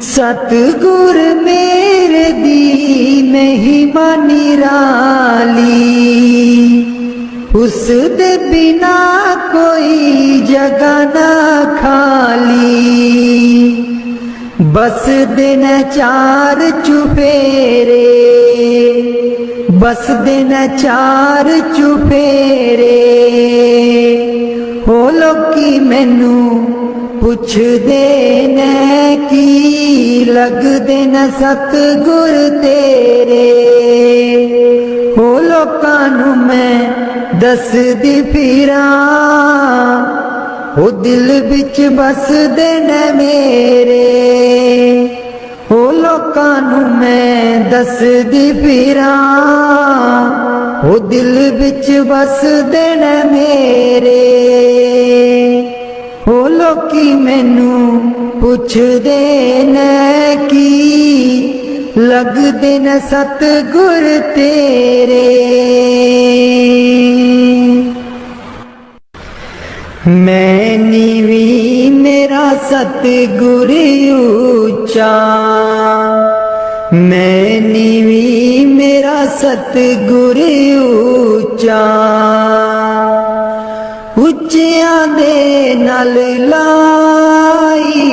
सतगुर मेरे दी महिमा निराली, उस दे बिना कोई जगह ना खाली, बस दिन चार चुफेरे, बस दिन चार चुफेरे, हो लोकी मैनू पुछदे ने की लगदे न सतगुर तेरे, हो लोकां नू मैं दसदी फिरां, ओ दिल विच बसदे ने मेरे, ओ लोकां नू मैं दसदी फिरां, ओ दिल विच बसदे ने मेरे, ओ लोकी मैनू पुछदे ने की लगदे न सतगुर तेरे। मैं नीवी मेरा सतगुर ऊंचा, मैं नीवी मेरा सतगुर ऊंचा, उच्चियां दे नाल लाई,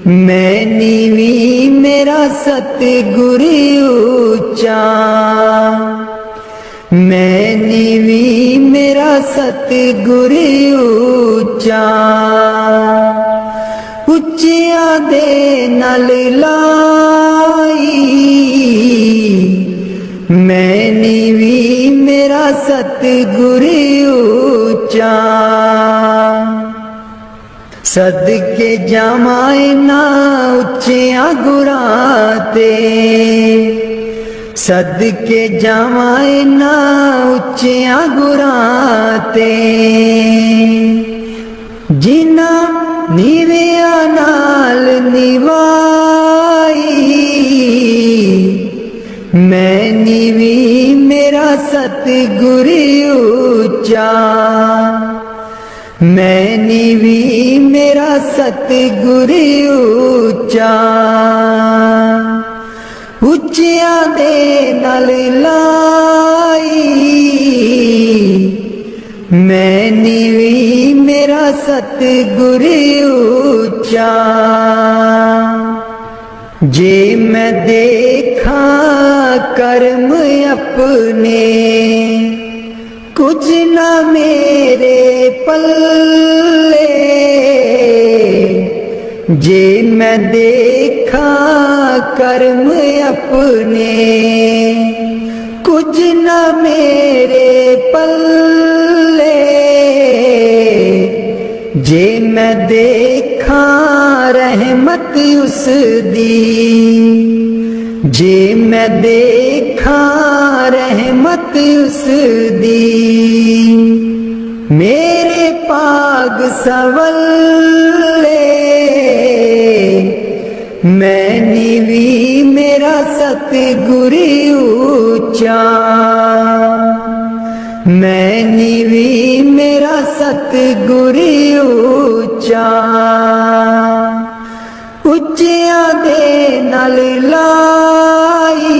मैं नीवी मेरा सतगुर ऊंचा, मैं नीवी मेरा सतगुर ऊंचा, उच्चियां दे नाल लाई, मैं नीवी मेरा सतगुर ऊंचा, सदके जावां ना उच्चियां गुरां ते, सदके जावां ना उच्चियां गुरां ते, जिन्हां नीवियां नाल निवाई, मैं नीवी मेरा सतगुर ऊंचा, मैं नीवी मेरा सतगुर ऊंचा, उच्चियां दे नाल लाई, मैं नीवी मेरा सतगुर ऊंचा, जे मैं देखा कर्म अपने, कुछ ना मेरे पल्ले, जे मैं देखा कर्म अपने, कुछ ना मेरे पल्ले, जे मैं देखा रहमत उस दी, जे मैं देखा रहमत उस दी, मेरे पाग सवल्ले, मैं नीवी मेरा सतगुर ऊंचा, मैं नीवी मेरा सतगुर ऊंचा, उच्चियां दे नाल लाई,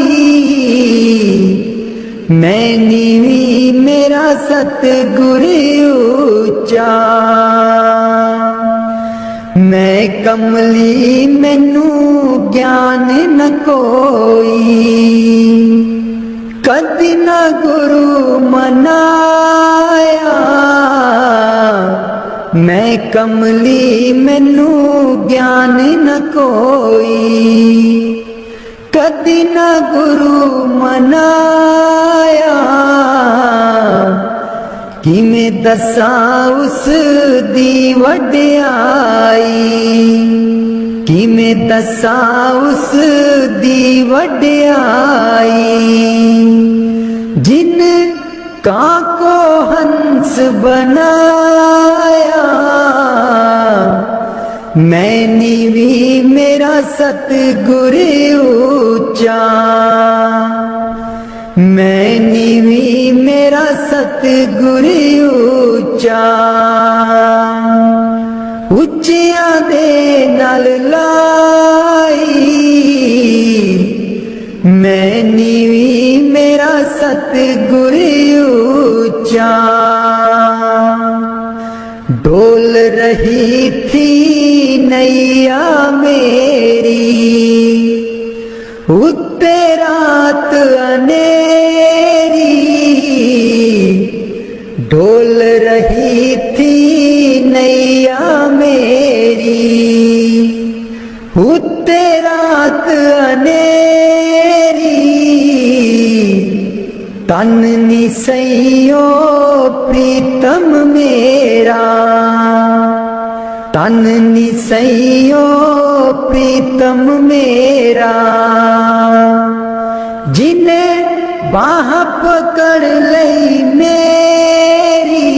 मैं नीवी मेरा सतगुर ऊंचा, मैं कमली मैनू ज्ञान न कोई, कदी न गुरु मनाया, मैं कमली मैनू ज्ञान न कोई, कदी न गुरु मनाया, कि मैं दसां उस दी वड्याई, कि मैं दसां उस दी वड्याई, जिन काको हंस बनाया, मैं नीवी मेरा सतगुर ऊंचा, मैं नीवी मेरा सतगुर ऊंचा, ਉੱਚਿਆਂ ਦੇ ਨਾਲ ਲਾਈ। मैं नीवी मेरा सतगुर ऊंचा, डोल रही थी नैया मेरी, उत्ते रात अनेरी, डोल रही थी नैया मेरी, उत्ते रात अनेरी, तन निसैयो प्रीतम मेरा, तन निसैयो प्रीतम मेरा, जिन्हें बाह पकड़ लई मेरी,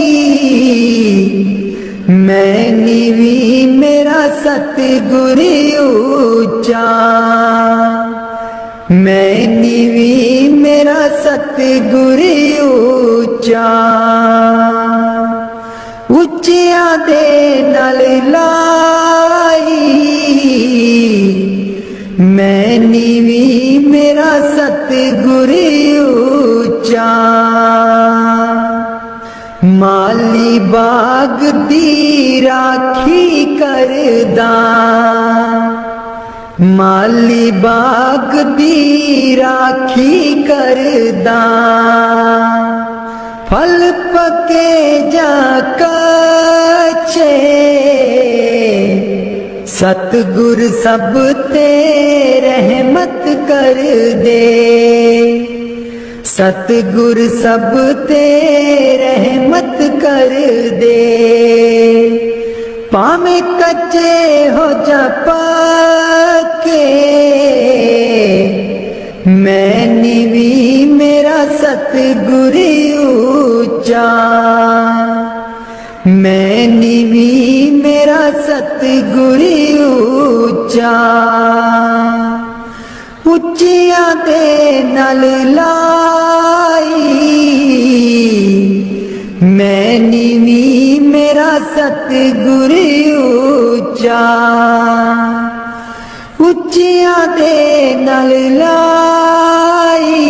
मैं नीवी मेरा सतगुर ऊंचा, मैं नीवी मेरा सतगुर ऊंचा, ਉੱਚਿਆਂ ਦੇ ਨਾਲ ਲਾਈ। मैं नीवी मेरा सतगुर ऊंचा, माली बाग दी राखी करदा, माली बाग दी राखी करदा, फल पके जा कच्चे, सतगुर सब ते रहमत कर दे, सतगुर सब ते रहमत कर दे, पामे कच्चे हो जा पक्के, मैं नीवी मेरा सतगुर ऊंचा, मैं नीवी मेरा सतगुर ऊंचा, ਉੱਚਿਆਂ ਦੇ ਨਾਲ ਲਾਈ। मैं नीवी मेरा सतगुर ऊंचा, ਉੱਚਿਆਂ ਦੇ ਨਾਲ ਲਾਈ।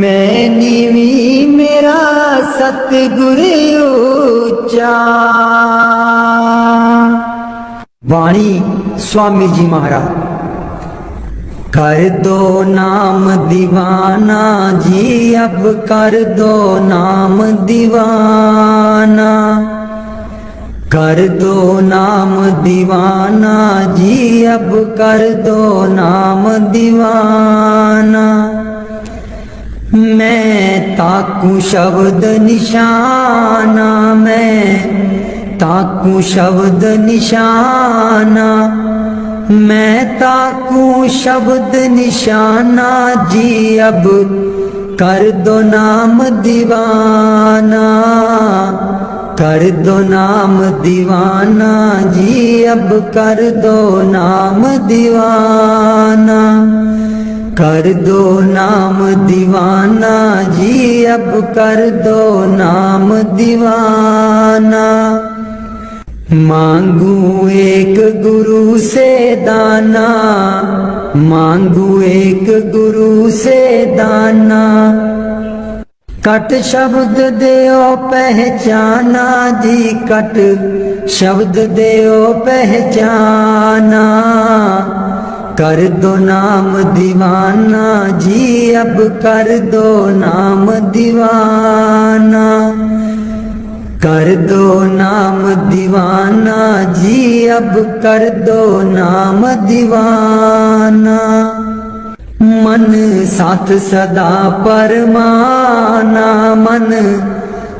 मैं नीवी मेरा सतगुर ऊंचा। वाणी स्वामी जी महाराज। कर दो नाम दीवाना जी, अब कर दो नाम दीवाना, कर दो नाम दीवाना जी, अब कर दो नाम दीवाना। मैं ताकू शब्द निशाना, मैं ताकू शब्द निशाना, मैं ताकू शब्द निशाना जी, अब कर दो नाम दीवाना, कर दो नाम दीवाना जी, अब कर दो नाम दीवाना, कर दो नाम दीवाना जी, अब कर दो नाम दीवाना। मांगू एक गुरु से दाना, मांगू एक गुरु से दाना, कट शब्द देओ पहचाना जी, कट शब्द देओ पहचाना, कर दो नाम दीवाना जी, अब कर दो नाम दीवाना, कर दो नाम दीवाना जी, अब कर दो नाम दीवाना। मन साथ सदा परमाना, मन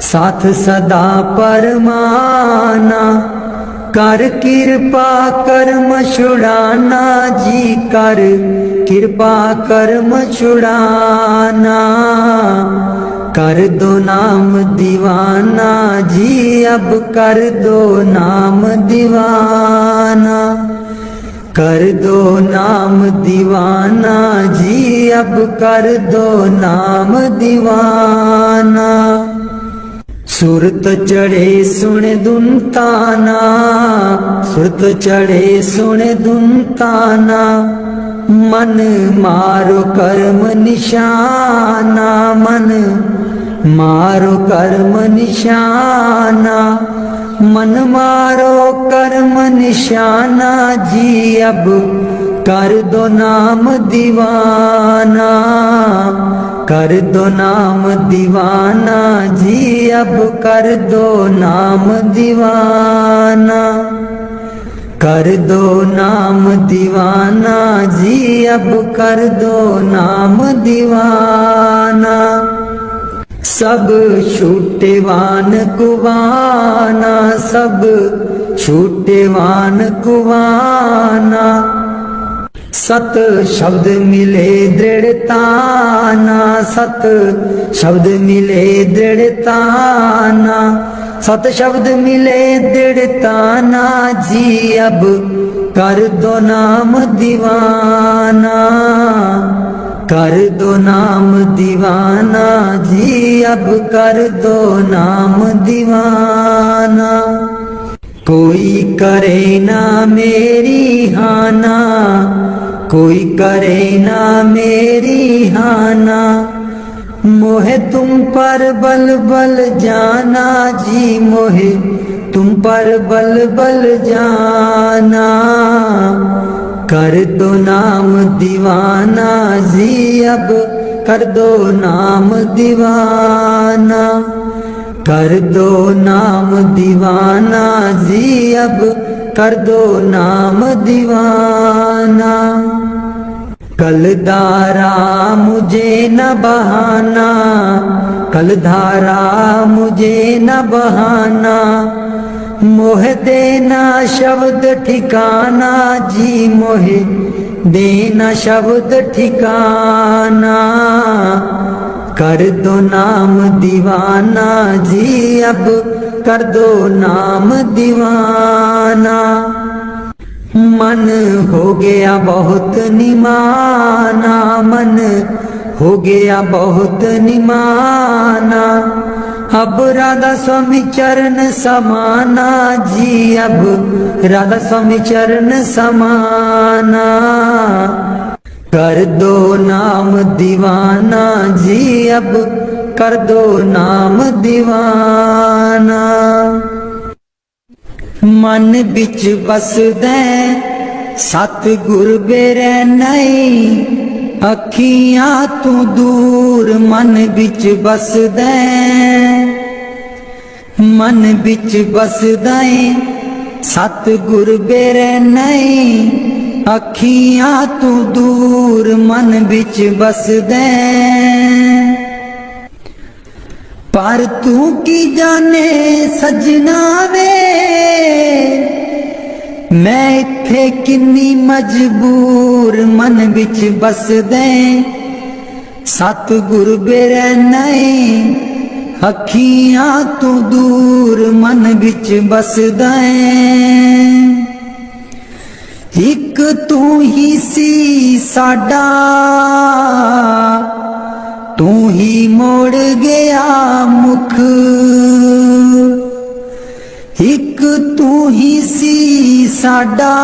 साथ सदा परमाना, कर कृपा कर्म छुड़ाना जी, कर कृपा कर्म छुड़ाना, कर दो नाम दीवाना जी, अब कर दो नाम दीवाना, कर दो नाम दीवाना जी, अब कर दो नाम दीवाना। सुरत चढ़े सुन धुन ताना, सुरत चढ़े सुन धुन ताना। मन मारो कर्म निशाना, मन मारो कर्म निशाना। मन मारो कर्म निशाना जी, अब कर दो नाम दीवाना। कर दो नाम दीवाना जी, अब कर दो नाम दीवाना। कर दो नाम दीवाना जी, अब कर दो नाम दीवाना। सब छूटेवान कुवाना, सब छूटेवान कुवाना। सत शब्द मिले दृढ़ताना, सत शब्द मिले दृढ़ताना। सत शब्द मिले दृढ़ताना जी, अब कर दो नाम दीवाना। कर दो नाम दीवाना जी, अब कर दो नाम दीवाना। कोई करे ना मेरी हाना, कोई करे ना मेरी हाना। मोहे तुम पर बल बल जाना जी, मोहे तुम पर बल बल जाना। कर दो नाम दीवाना जी, अब कर दो नाम दीवाना। कर दो नाम दीवाना जी, अब कर दो नाम दीवाना। कलधारा मुझे न बहाना, कलधारा मुझे न बहाना। मोह देना शब्द ठिकाना जी, मोहे देना शब्द ठिकाना। कर दो नाम दीवाना जी, अब कर दो नाम दीवाना। मन हो गया बहुत निमाना, मन हो गया बहुत निमाना। अब राधा स्वामी चरण समाना जी, अब राधा स्वामी चरण समाना। कर दो नाम दीवाना जी, अब कर दो नाम दीवाना। मन बिच बसदे सतगुर बेरै नहीं, अखियां तू दूर मन बिच बसदे। मन बिच बसदा सतगुर बेरै नहीं, अखियां तू दूर मन बिच बसदे। पर तू की जाने सजना वे, मैं इत्थे किन्नी मजबूर मन बिच बसदे। सतगुर बेरै नहीं, अखियां तू दूर मन बिच बसदा। एक तू ही सी साडा, तू ही मोड़ गया मुख। एक तू ही सी साडा,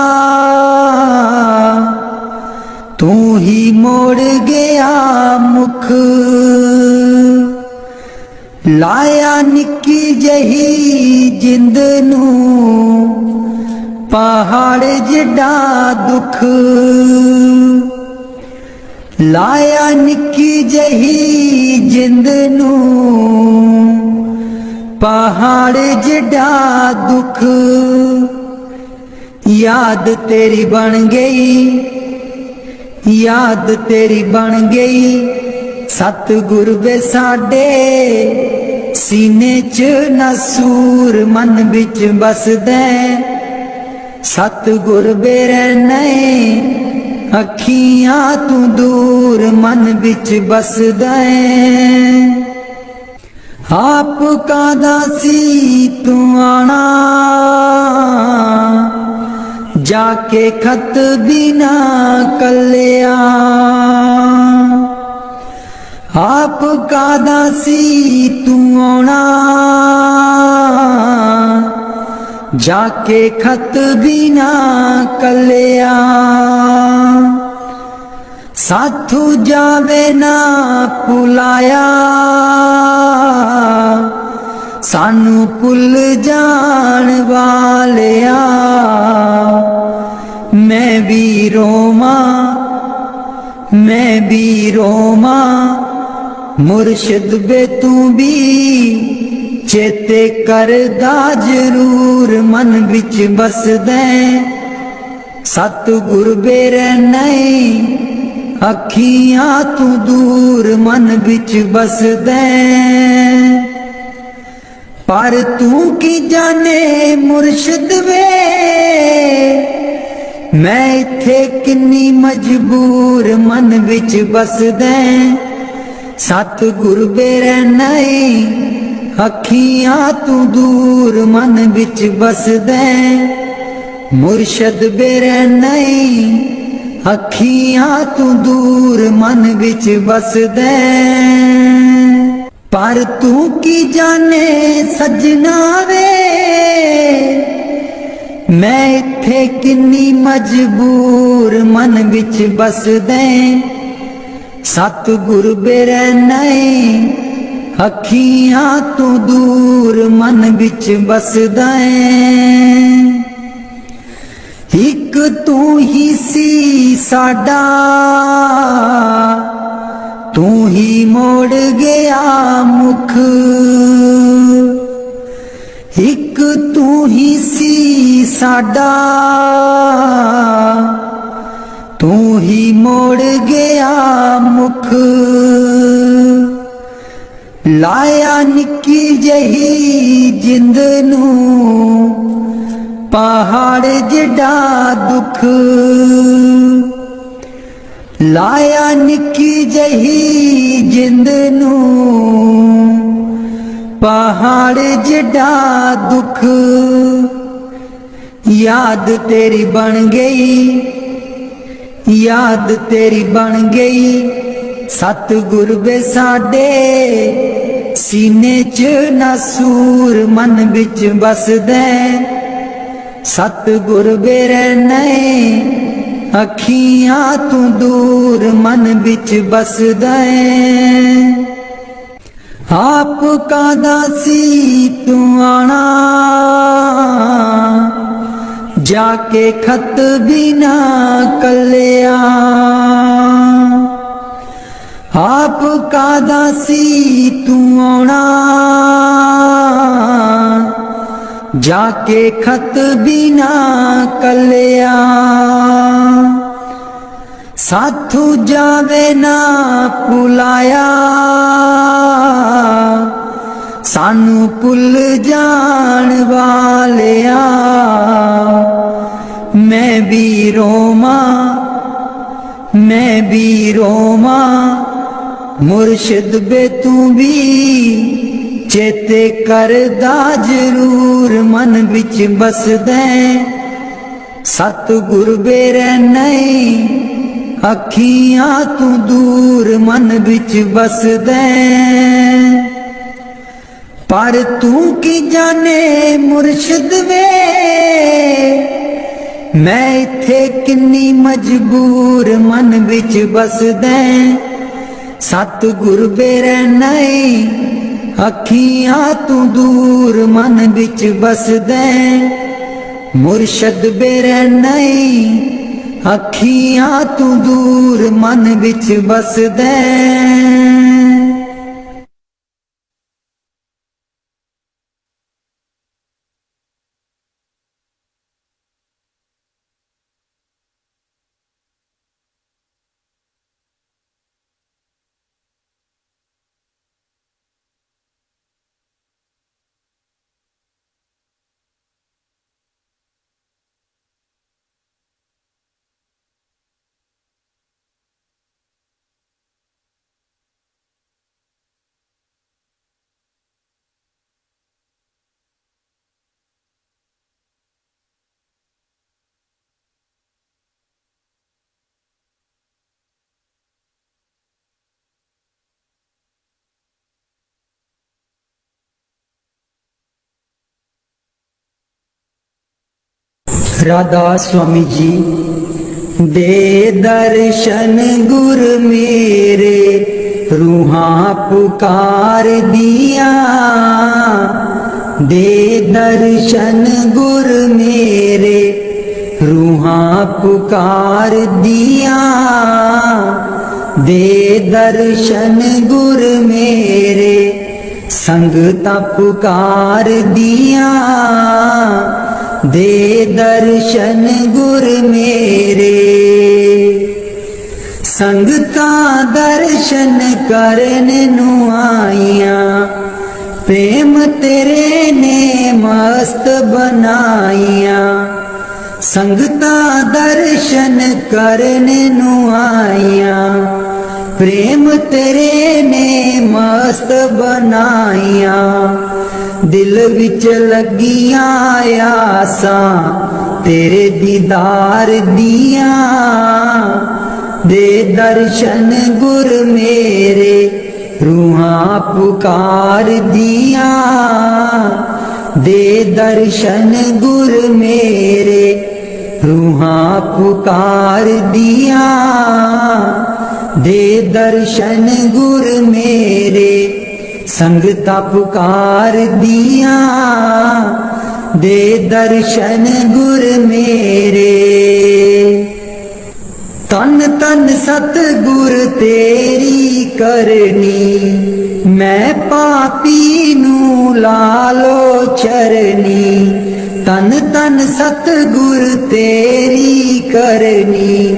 तू ही मोड़ गया मुख। लाया निक्की जही जिंद नू पहाड़ जिड्डा दुख। लाया निक्की जही जिंद नू पहाड़ जिड्डा दुख। याद तेरी बन गई, याद तेरी बन गई। सतगुर वे साडे सीने च नसूर मन बिच बसदे। सतगुर बेरै नहीं, अखियां तू दूर मन बिच बसदा। आप कादा सी तू आना, जाके खत बिना कलिया आप कादा सी तू आना जाके खत बिना कलिया साथू जावे ना पुलाया सानू पुल जान वालिया मैं भी रोमा मुर्शिद बे तू भी चेते करदा जरूर मन विच बसदे सतगुर बेरे नहीं अखियां तू दूर मन विच बसदे पर तू की जाने मुर्शिद वे मैं इत्थे किन्नी मजबूर मन विच बसदे सतगुर बेरे नहीं अखियां तू दूर मन विच बसदे मुर्शिद बेरे नहीं अखियां तू दूर मन विच बसदे पर तू की जाने सजना वे मैं इत्थे किन्नी मजबूर मन विच बसदे सतगुर बेरे नहीं अखियां तू दूर मन विच बसदे एक तू ही सी साडा तू ही मोड़ गया मुख एक तू ही सी साडा तू ही मोड़ गया मुख लाया निक्की जही जिंद नू पहाड़ जिडा दुख लाया निक्की जही जिंद नू पहाड़ जिडा दुख याद तेरी बन गई याद तेरी बन गई सतगुर वे साडे सीने च नसूर मन विच बसदे सतगुर बेरे नहीं अखियां तू दूर मन विच बसदे आप कादा सी तू आना जाके खत बिना कलिया आप कादा सी तू आना जाके खत बिना कलिया साथू जावे ना पुलाया सानू पुल जान वालिया मैं भी रोमा मुर्शिद बे तू भी चेते करदा जरूर मन विच बसदे सतगुर बेरे नहीं अखियां तू दूर मन विच बसदे पर तू की जाने मुर्शिद वे मैं इत्थे किन्नी मजबूर मन विच बसदे सतगुर बेरे नहीं अखियां तू दूर मन विच बसदे मुर्शिद बेरे नहीं अखियां तू दूर मन विच बसदे। राधा स्वामी जी दे दर्शन गुर मेरे, रूहां पुकार दिया। दे दर्शन गुर मेरे, रूहां पुकार दिया। दे दर्शन गुर मेरे, संगता पुकार दिया। दे दर्शन गुर मेरे, संगता दर्शन करन नू आईया। प्रेम तेरे ने मस्त बनाईया। संगता दर्शन करन नू आईया। प्रेम तेरे ने मस्त बनाईया। दिल विच लगिया आसां तेरे दीदार दिया। दे दर्शन गुर मेरे, रूहां पुकार दिया। दे दर्शन गुर मेरे, रूहां पुकार दिया। दे दर्शन गुर मेरे, संगता पुकार दिया। दे दर्शन गुर मेरे, तन तन सतगुर तेरी करनी। मैं पापी नू लालो चरनी। तन तन सतगुर तेरी करनी।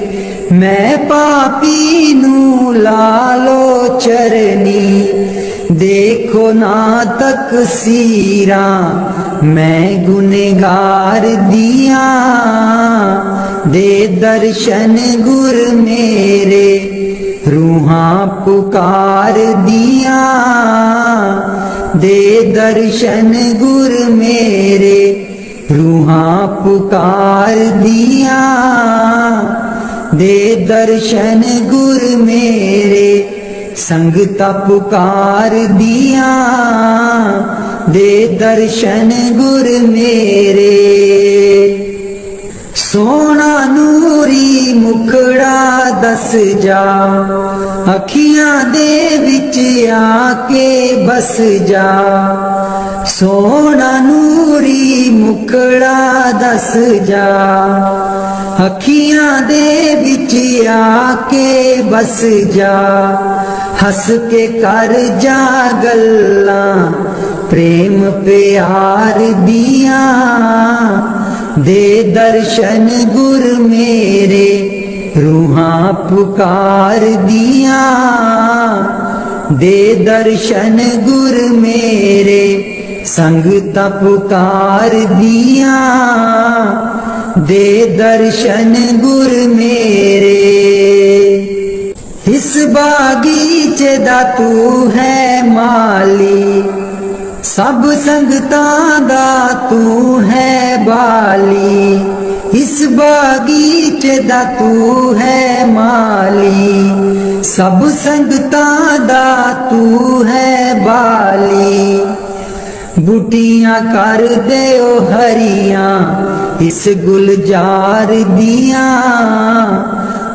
मैं पापी नू लालो चरनी। देखो ना तक सीरा मैं गुनहगार दिया। दे दर्शन गुर मेरे, रूहां पुकार दिया। दे दर्शन गुर मेरे, रूहां पुकार दिया। दे दर्शन गुर मेरे, संगता पुकार दिया। दे दर्शन गुर मेरे, सोना नूरी मुखड़ा दस जा। अखियां दे विच आके बस जा। सोना नूरी मुखड़ा दस जा। अखियां दे विच आके बस जा। हस के कर जा गल्लां प्रेम प्यार दिया। दे दर्शन गुर मेरे, रूहां पुकार दिया। दे दर्शन गुर मेरे, संगता पुकार दिया। दे दर्शन गुर मेरे, इस बागीचे दा तू है माली। सब संगतां दा तू है बाली। इस बागीचे दा तू है माली। सब संगतां दा तू है बाली। बूटियां कर देओ हरियां इस गुलजार दिया।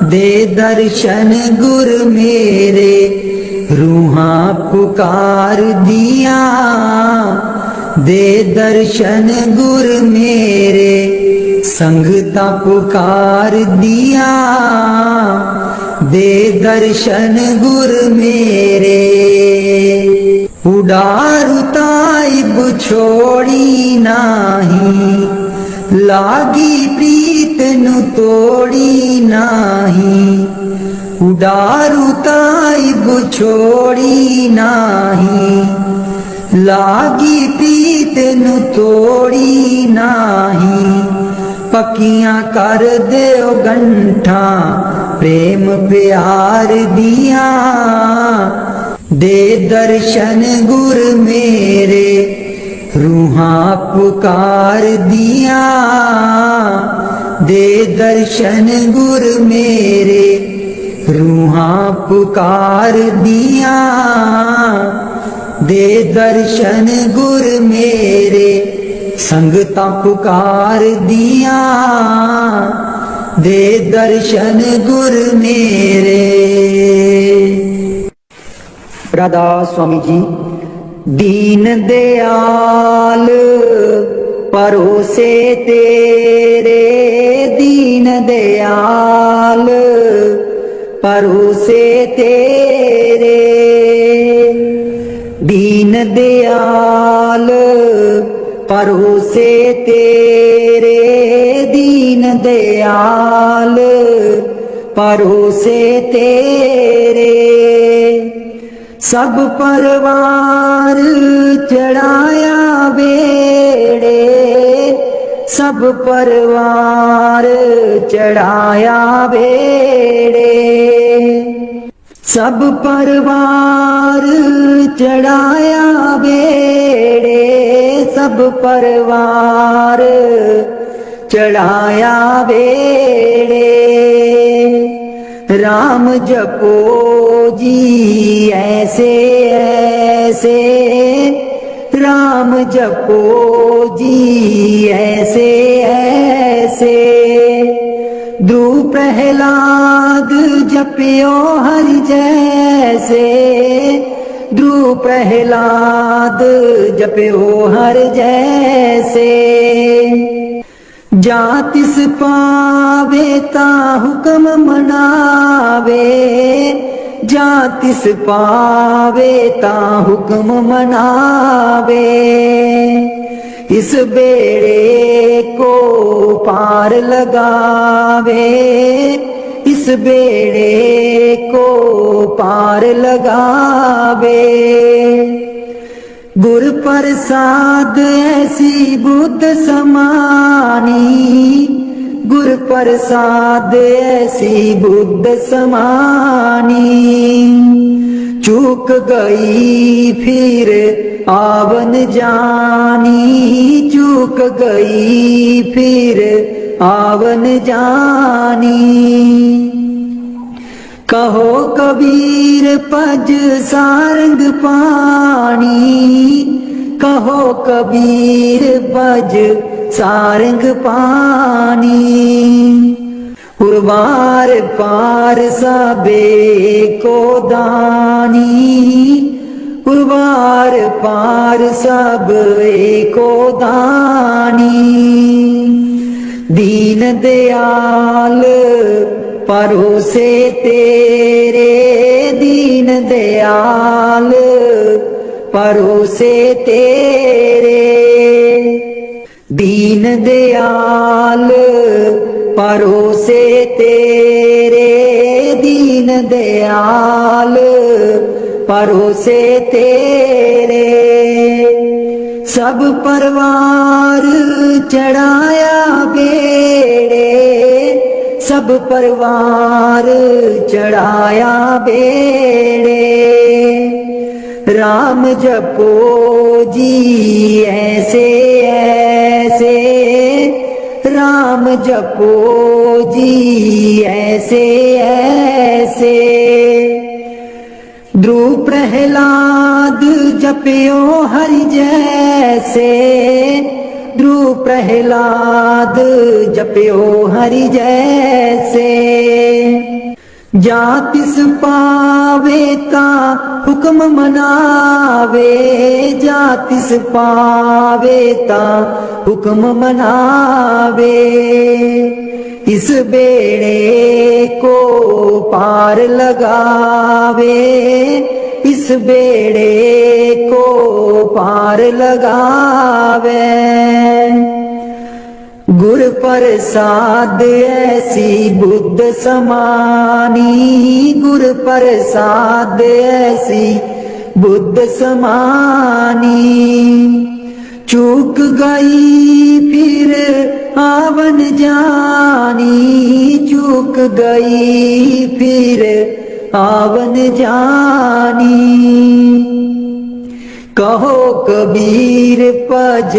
दे दर्शन गुर मेरे, रूहां पुकार दिया। दे दर्शन गुर मेरे, संगता पुकार दिया। दे दर्शन गुर मेरे, उडारू ताइब छोड़ी नाही। लागी प्रीत नु तोड़ी नाही। उडारू ताइब छोड़ी नाही। लागी प्रीत नु तोड़ी नाही। पक्कियां कर देओ गंठा प्रेम प्यार दिया। दे दर्शन गुर मेरे, रूहां पुकार दिया। दे दर्शन गुर मेरे, रूहां पुकार दिया। दे दर्शन गुर मेरे, संगतां पुकार दिया दे दर्शन गुर मेरे। राधा स्वामी जी। दीन दयाल परोसे तेरे, दीन दयाल परोसे तेरे, दीन दयाल परोसे तेरे, दीन दयाल परोसे तेरे। सब परवार चढ़ाया बेड़े, सब परवार चढ़ाया बेड़े, सब परवार चढ़ाया बेड़े, सब परवार चढ़ाया बेड़े। राम जपो जी ऐसे ऐसे, राम जपो जी ऐसे ऐसे। ध्रुव प्रहलाद जपियो हरि जैसे, ध्रुव प्रहलाद जपियो हर जैसे। जा तिस पावे ता हुक्म मनावे, जा तिस पावे ता हुक्म मनावे। इस बेड़े को पार लगावे, इस बेड़े को पार लगावे। गुर प्रसाद ऐसी बुद्ध समानी, गुर प्रसाद ऐसी बुद्ध समानी। चूक गई फिर आवन जानी, चूक गई फिर आवन जानी। कहो कबीर पज सारंग पानी, कहो कबीर पज सारंग पानी। उर्वार पार सबे को दानी, उर्वार पार सब को दानी। दीन दयाल परोसे तेरे, दीन दयाल परोसे तेरे, दीन दयाल परोसे तेरे, दीन दयाल परोसे तेरे। सब परवार चढ़ाया बेड़े, सब परवार चढ़ाया बेड़े। राम जपो जी ऐसे ऐसे, राम जपो जी ऐसे ऐसे। ध्रुव प्रहलाद जपियो हरि जैसे, ध्रुव प्रहलाद जपियो हरि जैसे। जा तिस पावे ता हुक्म मनावे, जा तिस पावे ता हुक्म मनावे। इस बेड़े को पार लगावे, इस बेड़े को पार लगावे। गुर प्रसाद ऐसी बुद्ध समानी, गुर प्रसाद ऐसी बुद्ध समानी। चूक गई फिर आवन जानी, चूक गई फिर आवन जानी। कहो कबीर पज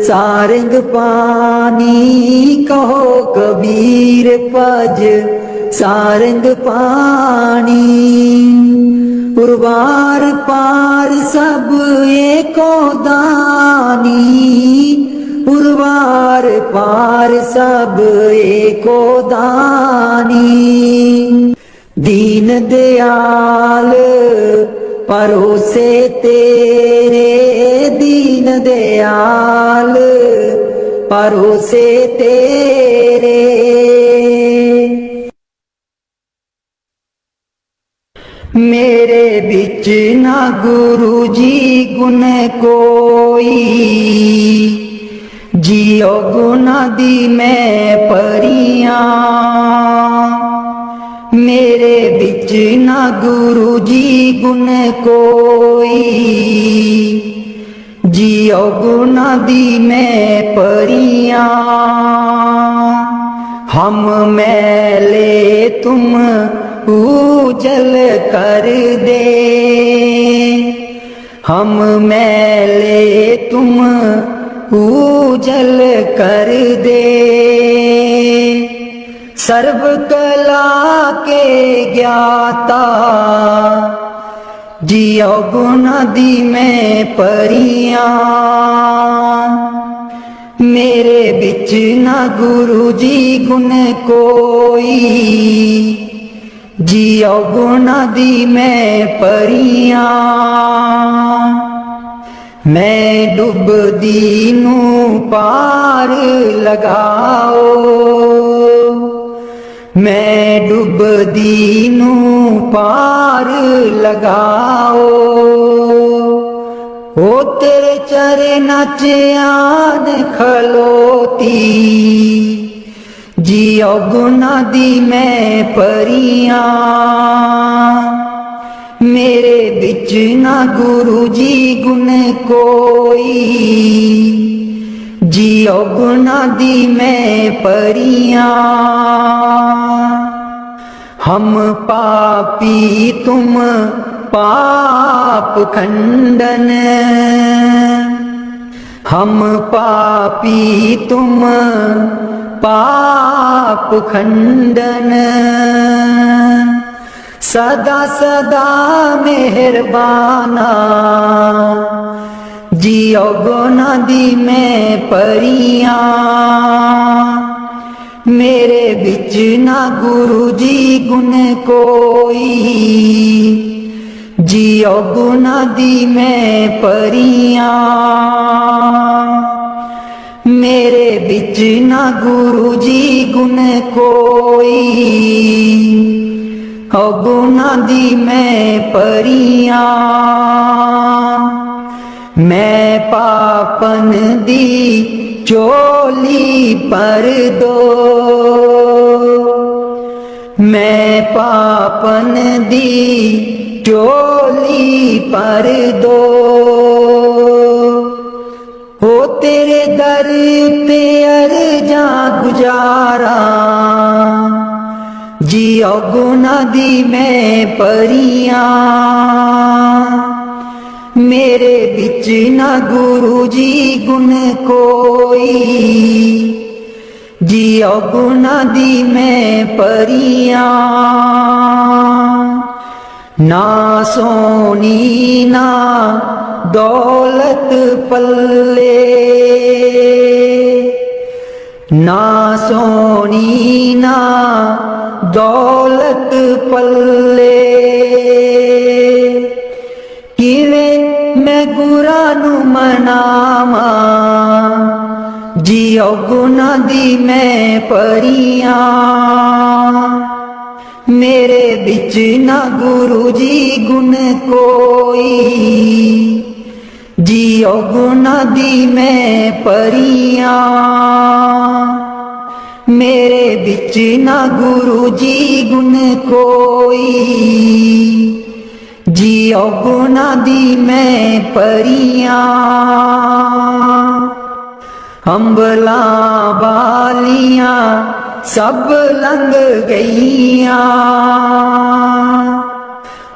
सारंग पानी, कहो कबीर पज सारंग पानी। उर्वार पार सब एको दानी, उर्वार पार सब एको दानी। दीन दयाल परोसे तेरे, दीन दयाल परोसे तेरे। मेरे बिच ना गुरु जी गुण कोई, जियो गुना दी मैं परियां। मेरे बिच ना गुरु जी गुण कोई, जियो गुना दी मैं परियां। हम मैले तुम उजल कर दे, हम मैले तुम उजल कर दे। सर्व कला के ज्ञाता, जियो गुना दी मैं परियां। मेरे बिच ना गुरु जी गुण कोई, जियो गुना दी मैं परियां। मैं डुबदी नू पार लगाओ, मैं डुबदी नू पार लगाओ। ओ तेरे चरना च आन खलोती, जियो गुना दी मैं परियां। मेरे बिच ना गुरु जी गुण कोई, जियो गुना दी मैं परियां। हम पापी तुम पाप खंडन, हम पापी तुम पाप खंडन। सदा सदा मेहरबाना, जियो गुना दी मैं परियां। मेरे बिच ना गुरु जी गुण कोई, जियो गुना दी मैं परियां। मेरे बिच ना गुरु जी गुण कोई, ओ गुना दी मैं परियां। मैं पापन दी चोली पर दो, मैं पापन दी चोली पर दो। हो तेरे दर पे अर्जा गुजारा, जियो गुना दी मैं परियां। मेरे बिच ना गुरु जी गुण कोई, जियो गुना दी मैं परियां। ना सोनी ना दौलत पल्ले, ना सोनी ना दौलत पल्ले। किवें मैं गुरा नू मनावा, जियो गुना दी मैं परियां। मेरे बिच ना गुरु जी गुण कोई, जियो गुना दी मैं परियां। मेरे बिच ना गुरु जी गुण कोई, जियो गुना दी मैं परियां। अंबला बालियां सब लंघ गईयां,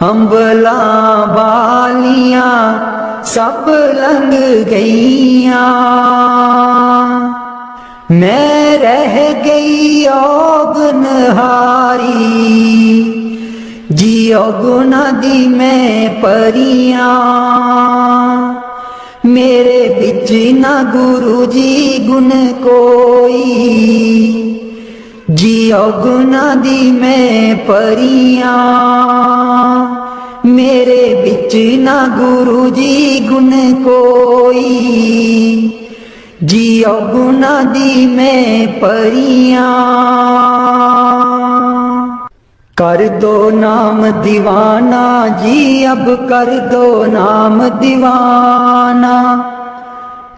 अंबला बालियां सब लंघ गईयां। मैं रह गई औगनहारी, जियो गुना दी मैं परियां। मेरे बिच ना गुरु जी गुण कोई, जियो गुना दी मैं परियां। मेरे बिच ना गुरु जी गुण कोई, जियो गुना दी मैं परियां। कर दो नाम दीवाना जी, अब कर दो नाम दीवाना।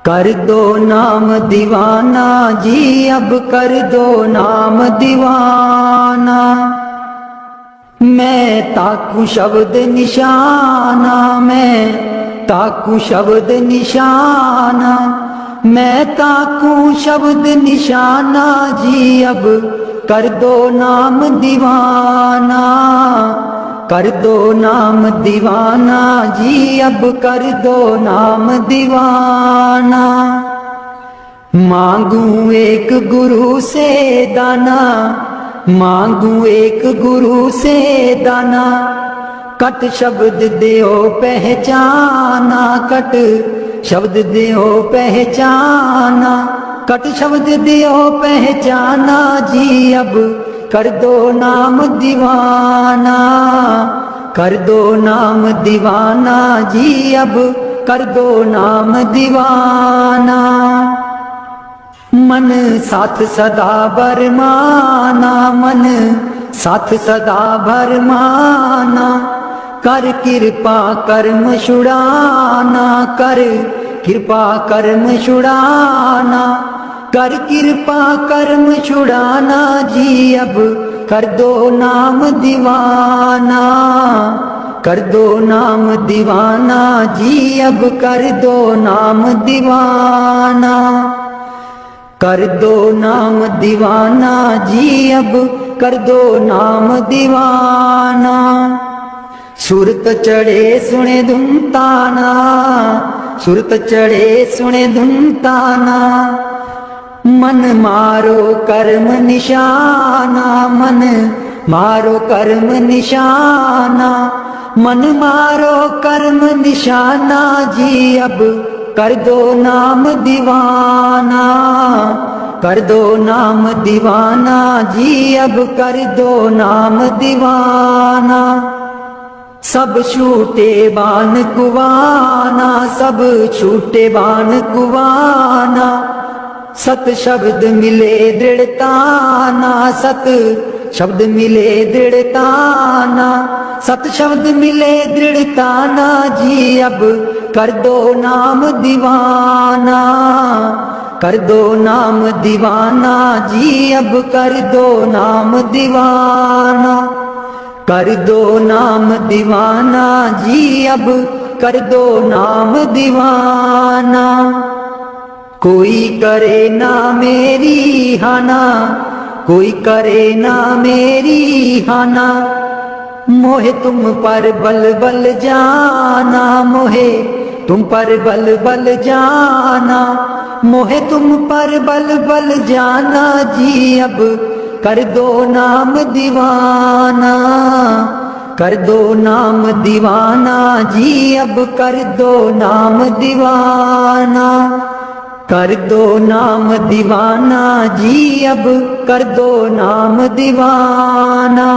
कर दो नाम दीवाना जी, अब कर दो नाम दीवाना। मैं ताकू शब्द निशाना, मैं ताकू शब्द निशाना। मैं ताकू शब्द निशाना जी, अब कर दो नाम दीवाना। कर दो नाम दीवाना जी, अब कर दो नाम दीवाना। मांगू एक गुरु से दाना, मांगू एक गुरु से दाना। कट शब्द देओ पहचाना, कट शब्द देओ पहचाना। कट शब्द दियो पहचाना जी, अब कर दो नाम दीवाना। कर दो नाम दीवाना जी, अब कर दो नाम दीवाना। मन साथ सदा बरमाना, मन साथ सदा बरमाना। कर कृपा कर्म छुड़ाना, कर कृपा कर्म छुड़ाना। कर कृपा कर्म छुड़ाना जी, अब कर दो नाम दीवाना। कर दो नाम दीवाना जी, अब कर दो नाम दीवाना। कर दो नाम दीवाना जी, अब कर दो नाम दीवाना। सुरत चढ़े सुने धुन ताना, सुरत चढ़े सुने धुन ताना। मन मारो कर्म निशाना, मन मारो कर्म निशाना। मन मारो कर्म निशाना जी, अब कर दो नाम दीवाना। कर दो नाम दीवाना जी, अब कर दो नाम दीवाना। सब छूटे बान कुवाना, सब छूटे बान कुवाना। सत शब्द मिले दृढ़ताना, सत शब्द मिले दृढ़ताना। सत शब्द मिले दृढ़ताना जी, अब कर दो नाम दीवाना। कर दो नाम दीवाना जी, अब कर दो नाम दीवाना। कर दो नाम दीवाना जी, अब कर दो नाम दीवाना। कोई करे ना मेरी हाना, कोई करे ना मेरी हाना। मोहे तुम पर बल बल जाना, मोहे तुम पर बल बल जाना। मोहे तुम पर बल बल जाना जी, अब कर दो नाम दीवाना। कर दो नाम दीवाना जी, अब कर दो नाम दीवाना। कर दो नाम दीवाना जी, अब कर दो नाम दीवाना।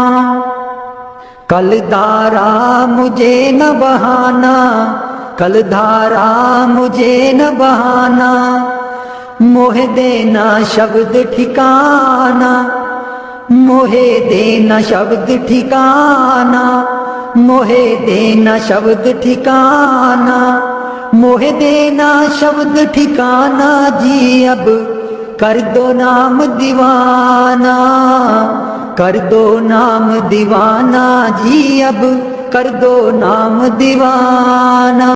कल धारा मुझे न बहाना, कल धारा मुझे न बहाना। मोहे देना शब्द ठिकाना, मोहे देना शब्द ठिकाना। मोहे देना शब्द ठिकाना, मोहे देना शब्द ठिकाना जी, अब कर दो नाम दीवाना। कर दो नाम दीवाना जी, अब कर दो नाम दीवाना।